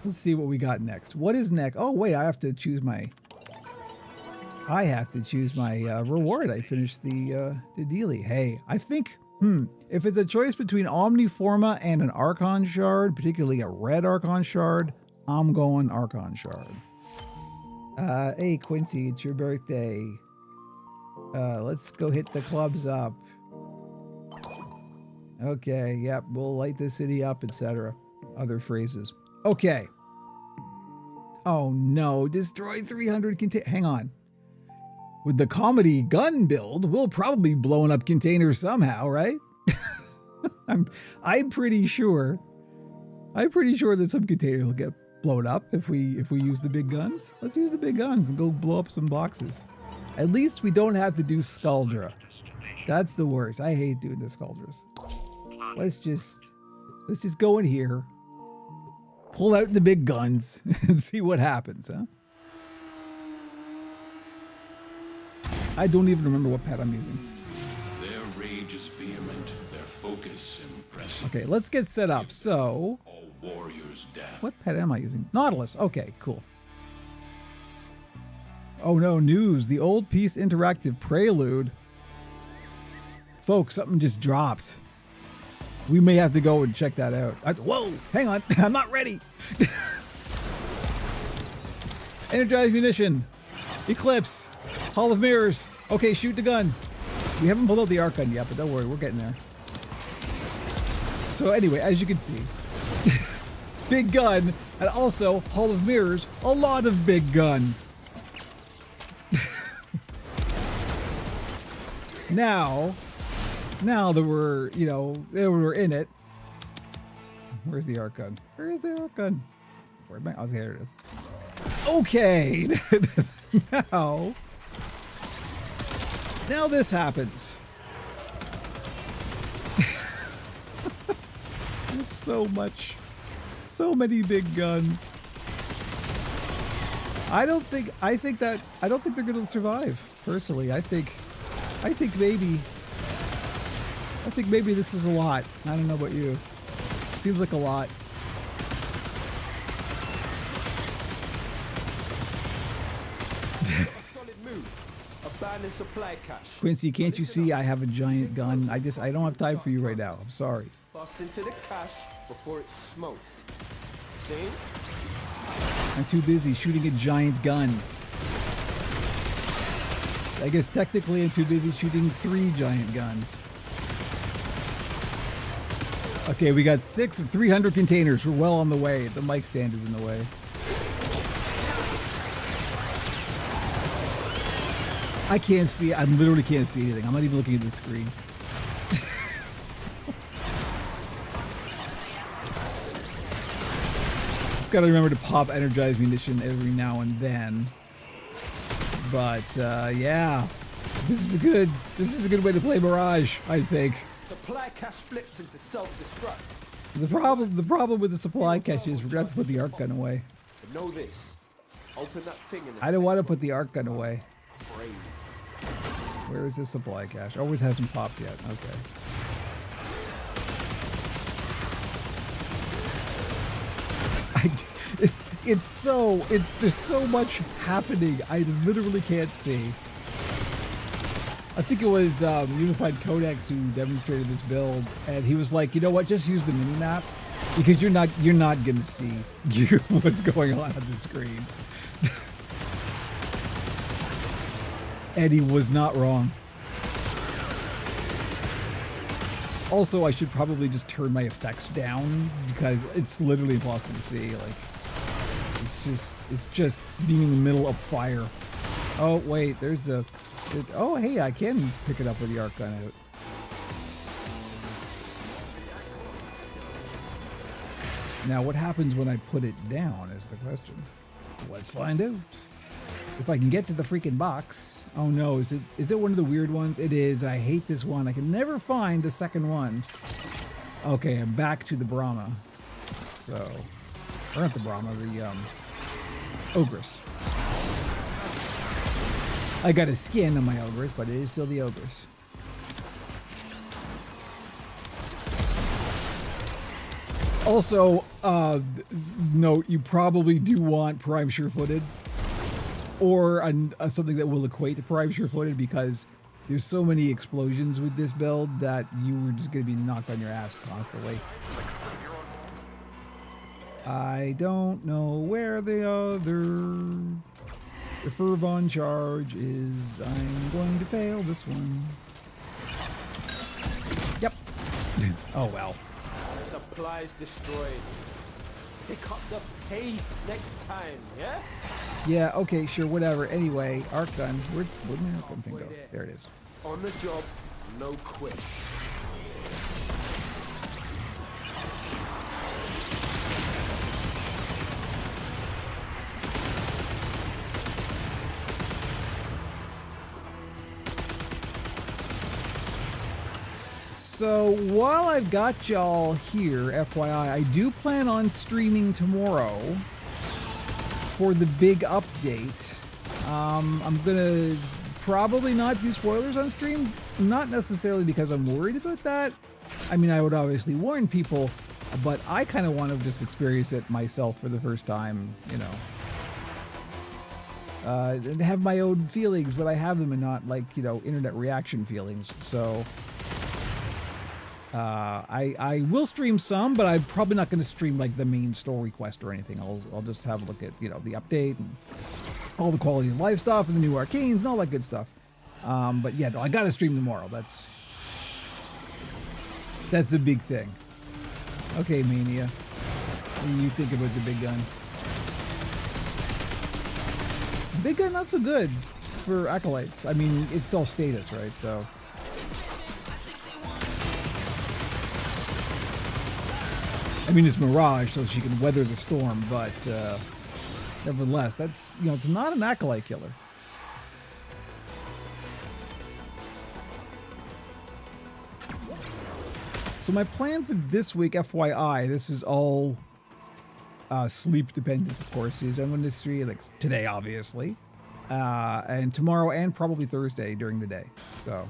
Let's see what we got next. What is next? Oh, wait, I have to choose my reward. I finished the dealie. Hey, I think, if it's a choice between Omniforma and an Archon Shard, particularly a red Archon Shard, I'm going Archon Shard. Hey, Quincy, it's your birthday. Let's go hit the clubs up. Okay, yep, we'll light the city up, etc. Other phrases. Okay. Oh no, destroy 300 containers. Hang on. With the Comedy Gun build, we'll probably be blowing up containers somehow, right? I'm pretty sure that some containers will get blown up if we use the big guns. Let's use the big guns and go blow up some boxes. At least we don't have to do Skuldra. That's the worst. I hate doing the Skuldras. Let's just go in here, pull out the big guns, and see what happens, huh? I don't even remember what pet I'm using. Their rage is vehement, their focus impressive. Okay, let's get set up. So, All warriors death. what pet am I using? Nautilus. Okay, cool. Oh no, news. The Old Peace Interactive Prelude. Folks, something just dropped. We may have to go and check that out. Whoa, hang on. I'm not ready. Energized munition. Eclipse. Hall of Mirrors. Okay, shoot the gun. We haven't pulled out the arc gun yet, but don't worry, we're getting there. So anyway, as you can see, big gun, and also Hall of Mirrors, a lot of big gun. Now that we're, you know, we're in it. Where's the arc gun? Where is the arc gun? Where am I? Oh, there it is. Okay. Now this happens. There's so many big guns. I don't think they're gonna survive. Personally, I think maybe this is a lot. I don't know about you. Seems like a lot. Solid move. Abandon supply cache. Quincy, can't you see I have a giant gun? I don't have time for you right now. I'm sorry. Bust into the cache before it's smoked. See? I'm too busy shooting a giant gun. I guess technically I'm too busy shooting 3 giant guns. Okay, we got 6 of 300 containers. We're well on the way. The mic stand is in the way. I can't see. I literally can't see anything. I'm not even looking at the screen. Just gotta remember to pop energized munition every now and then. But yeah, this is a good way to play Mirage, I think. Supply cache flipped into self-destruct. The problem with the supply cache is we're gonna have to put the arc gun away. But know this. Open that thing and I don't want to put the arc gun away. crazy. Where is this supply cache? Oh, it hasn't popped yet. Okay. There's so much happening. I literally can't see. I think it was Unified Codex who demonstrated this build, and he was like, you know what? Just use the mini map because you're not gonna see what's going on the screen. And he was not wrong. Also, I should probably just turn my effects down because it's literally impossible to see. Like, it's just being in the middle of fire. Oh wait, there's the. Oh hey, I can pick it up with the arc gun out. Now, what happens when I put it down is the question. Let's find out. If I can get to the freaking box. Oh no, is it one of the weird ones? It is. I hate this one. I can never find the second one. Okay, I'm back to the Brahma. So, or not the Brahma, the Ogress. I got a skin on my Ogress, but it is still the Ogress. Also, note, you probably do want Prime Sure-Footed. Or something that will equate to Prime Sure-Footed, because there's so many explosions with this build that you were just going to be knocked on your ass constantly. I don't know where the Ferv on charge is. I'm going to fail this one. Yep. Oh well. Supplies destroyed. Pick up the pace next time, yeah? Yeah, okay, sure, whatever. Anyway, arc gun. Where'd my arc gun thing go? There it is. On the job, no quit. So while I've got y'all here, FYI, I do plan on streaming tomorrow for the big update. I'm gonna probably not do spoilers on stream, not necessarily because I'm worried about that. I mean, I would obviously warn people, but I kind of want to just experience it myself for the first time, you know. And have my own feelings, but I have them and not like, you know, internet reaction feelings. So I will stream some, but I'm probably not going to stream like the main story quest or anything. I'll just have a look at, you know, the update and all the quality of life stuff and the new arcanes and all that good stuff. But yeah, no, I got to stream tomorrow. That's the big thing. Okay, Mania. What do you think about the big gun? Big gun not so good for acolytes. I mean, it's still status, right? So. I mean, it's Mirage, so she can weather the storm, but nevertheless, that's, you know, it's not an acolyte killer. So my plan for this week, FYI, this is all sleep dependent, of course, is I'm going to stream like today, obviously, and tomorrow and probably Thursday during the day. So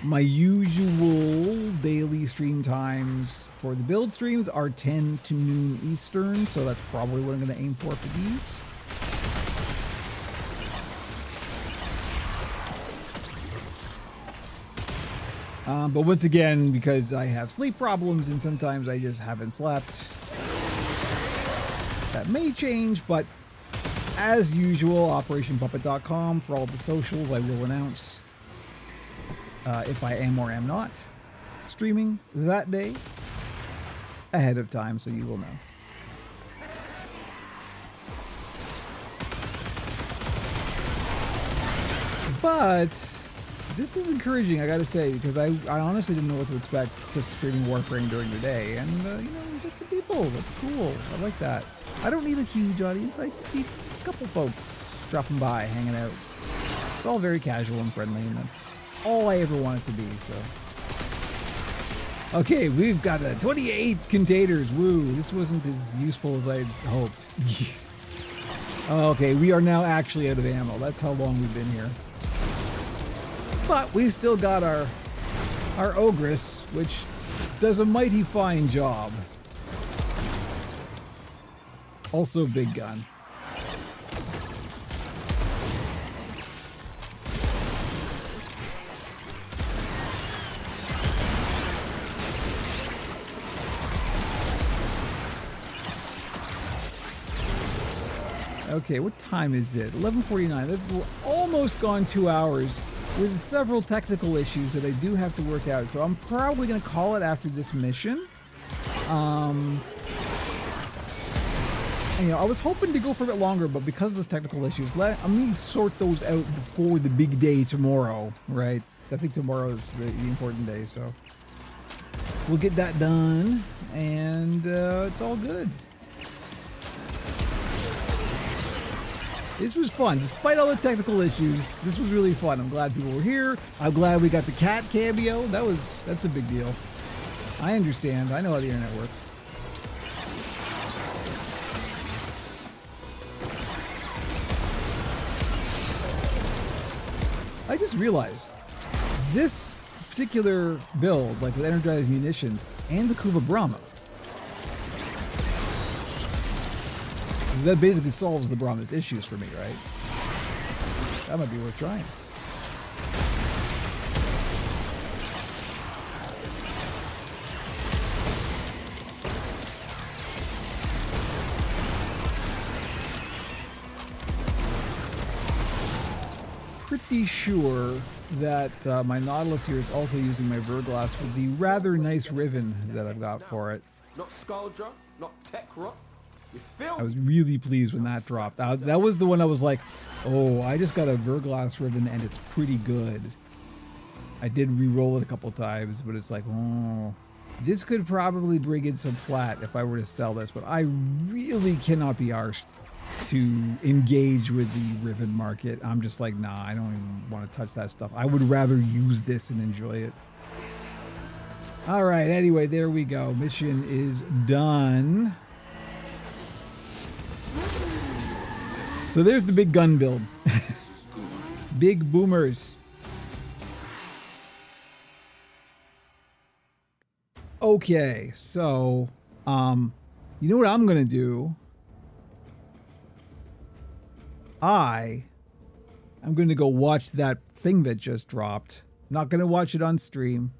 my usual daily stream times for the build streams are 10 to noon Eastern, so that's probably what I'm going to aim for these. But once again, because I have sleep problems and sometimes I just haven't slept, that may change, but as usual, OperationPuppet.com for all the socials. I will announce if I am or am not streaming that day ahead of time, so you will know. But this is encouraging, I gotta say, because I honestly didn't know what to expect just streaming Warframe during the day. And, you know, we get some people. That's cool. I like that. I don't need a huge audience. I just need a couple folks dropping by, hanging out. It's all very casual and friendly, and that's all I ever want it to be, so. Okay, we've got 28 containers. Woo, this wasn't as useful as I hoped. Okay, we are now actually out of ammo. That's how long we've been here. But we still got our Ogress, which does a mighty fine job. Also big gun. Okay, what time is it? 11:49. We're almost gone 2 hours with several technical issues that I do have to work out. So I'm probably going to call it after this mission. And, you know, I was hoping to go for a bit longer, but because of those technical issues, I'm going to sort those out before the big day tomorrow, right? I think tomorrow is the important day, so we'll get that done, and it's all good. This was fun. Despite all the technical issues, this was really fun. I'm glad people were here. I'm glad we got the cat cameo. That's a big deal. I understand. I know how the internet works. I just realized this particular build, like with energized munitions and the Kuva Brahma, that basically solves the Brahma's issues for me, right? That might be worth trying. Pretty sure that my Nautilus here is also using my Verglass with the rather nice ribbon that I've got for it. Not Scaldra, not Tech Rock. I was really pleased when that dropped. That was the one I was like, oh, I just got a Verglass ribbon and it's pretty good. I did re-roll it a couple times, but it's like, oh, this could probably bring in some plat if I were to sell this, but I really cannot be arsed to engage with the ribbon market. I'm just like, nah, I don't even want to touch that stuff. I would rather use this and enjoy it. All right, anyway, there we go. Mission is done. So there's the big gun build. Big boomers. Okay, so you know what I'm gonna do? I'm gonna go watch that thing that just dropped. I'm not gonna watch it on stream.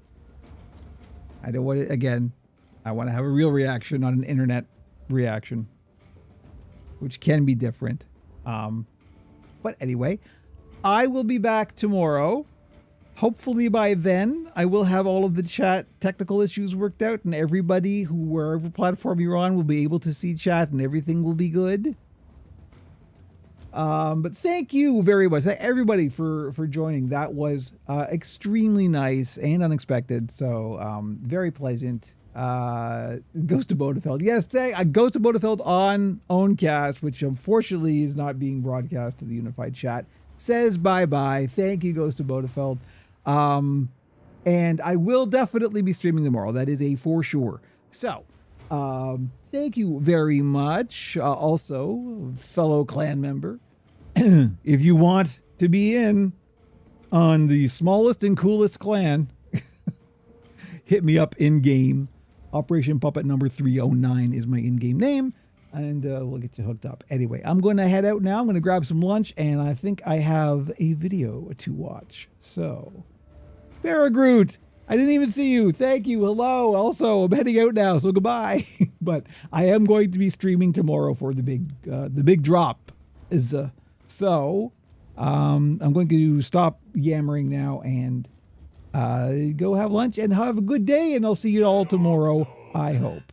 I don't want it again. I want to have a real reaction, not an internet reaction, which can be different. But anyway, I will be back tomorrow. hopefully by then I will have all of the chat technical issues worked out, and everybody who, wherever platform you're on, will be able to see chat and everything will be good. But thank you very much, everybody, for joining. That was extremely nice and unexpected. So very pleasant. Ghost of Bodefeld. Yes, Ghost of Bodefeld on Owncast, which unfortunately is not being broadcast to the unified chat, says bye-bye. Thank you, Ghost of Bodefeld. And I will definitely be streaming tomorrow. That is a for sure. So, thank you very much. Also, fellow clan member, if you want to be in on the smallest and coolest clan, hit me up in-game. Operation Puppet number 309 is my in-game name, and we'll get you hooked up. Anyway, I'm going to head out now. I'm going to grab some lunch, and I think I have a video to watch. So, Paragroot, I didn't even see you. Thank you. Hello. Also, I'm heading out now, so goodbye. But I am going to be streaming tomorrow for the big drop. So I'm going to stop yammering now and go have lunch and have a good day, and I'll see you all tomorrow, I hope.